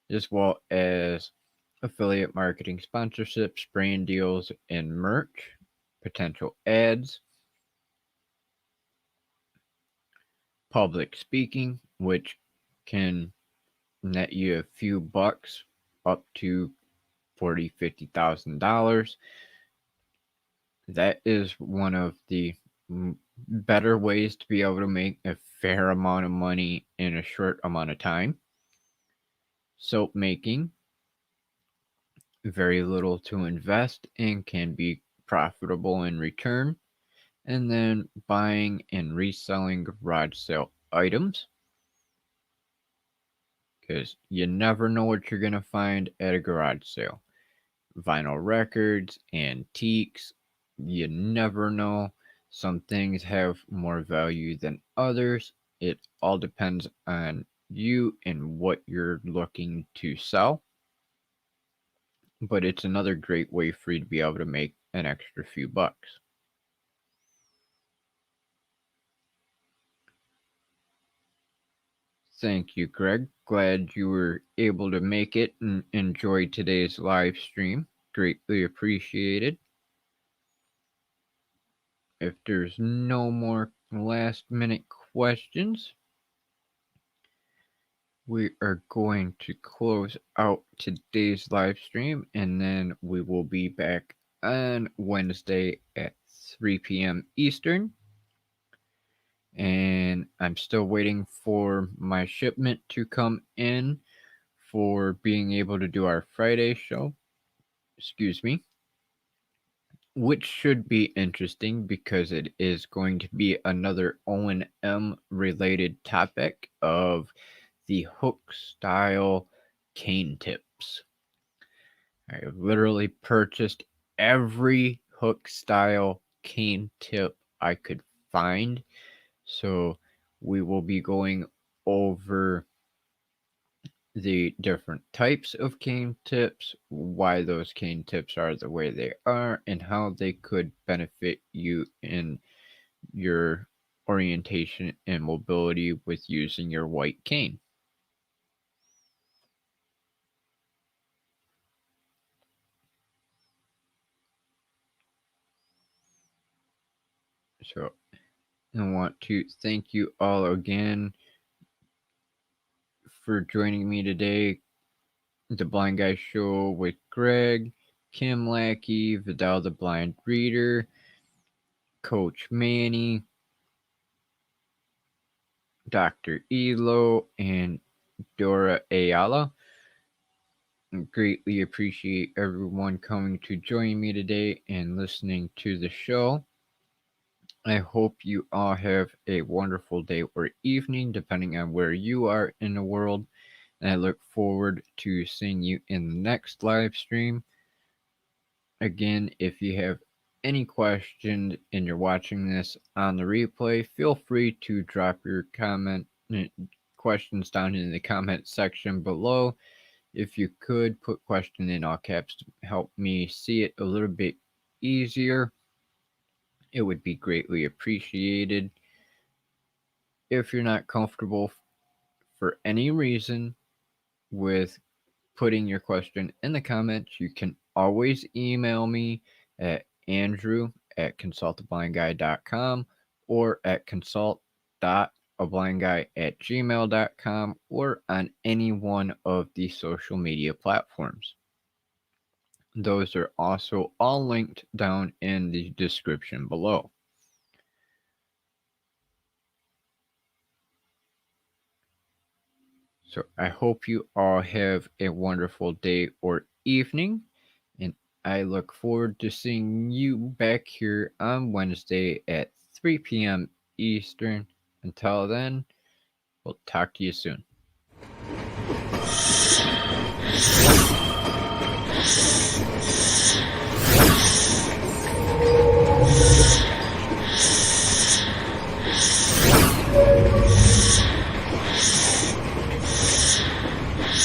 as well as affiliate marketing, sponsorships, brand deals, and merch, potential ads, public speaking, which can net you a few bucks up to $40,000, $50,000. That is one of the better ways to be able to make a fair amount of money in a short amount of time. Soap making, very little to invest and can be profitable in return. And then buying and reselling garage sale items, because you never know what you're going to find at a garage sale. Vinyl records, antiques, you never know. Some things have more value than others. It all depends on you and what you're looking to sell. But it's another great way for you to be able to make an extra few bucks. Thank you, Greg. Glad you were able to make it and enjoy today's live stream. Greatly appreciated. If there's no more last minute questions, we are going to close out today's live stream, and then we will be back on Wednesday at 3 p.m. Eastern. And I'm still waiting for my shipment to come in for being able to do our Friday show. Excuse me. Which should be interesting because it is going to be another O&M related topic of the hook style cane tips. I literally purchased every hook style cane tip I could find. So we will be going over the different types of cane tips, why those cane tips are the way they are, and how they could benefit you in your orientation and mobility with using your white cane. So I want to thank you all again for joining me today. The Blind Guy Show with Greg, Kim Lackey, Vidal the Blind Reader, Coach Manny, Dr. Elo, and Dora Ayala. I greatly appreciate everyone coming to join me today and listening to the show. I hope you all have a wonderful day or evening, depending on where you are in the world. And I look forward to seeing you in the next live stream. Again, if you have any questions and you're watching this on the replay, feel free to drop your questions down in the comment section below. If you could put question in all caps to help me see it a little bit easier, it would be greatly appreciated. If you're not comfortable for any reason with putting your question in the comments, you can always email me at andrew@consultablindguy.com or at consult.ablindguy@gmail.com or on any one of the social media platforms. Those are also all linked down in the description below. So I hope you all have a wonderful day or evening, and I look forward to seeing you back here on Wednesday at 3 p.m. Eastern. Until then, we'll talk to you soon.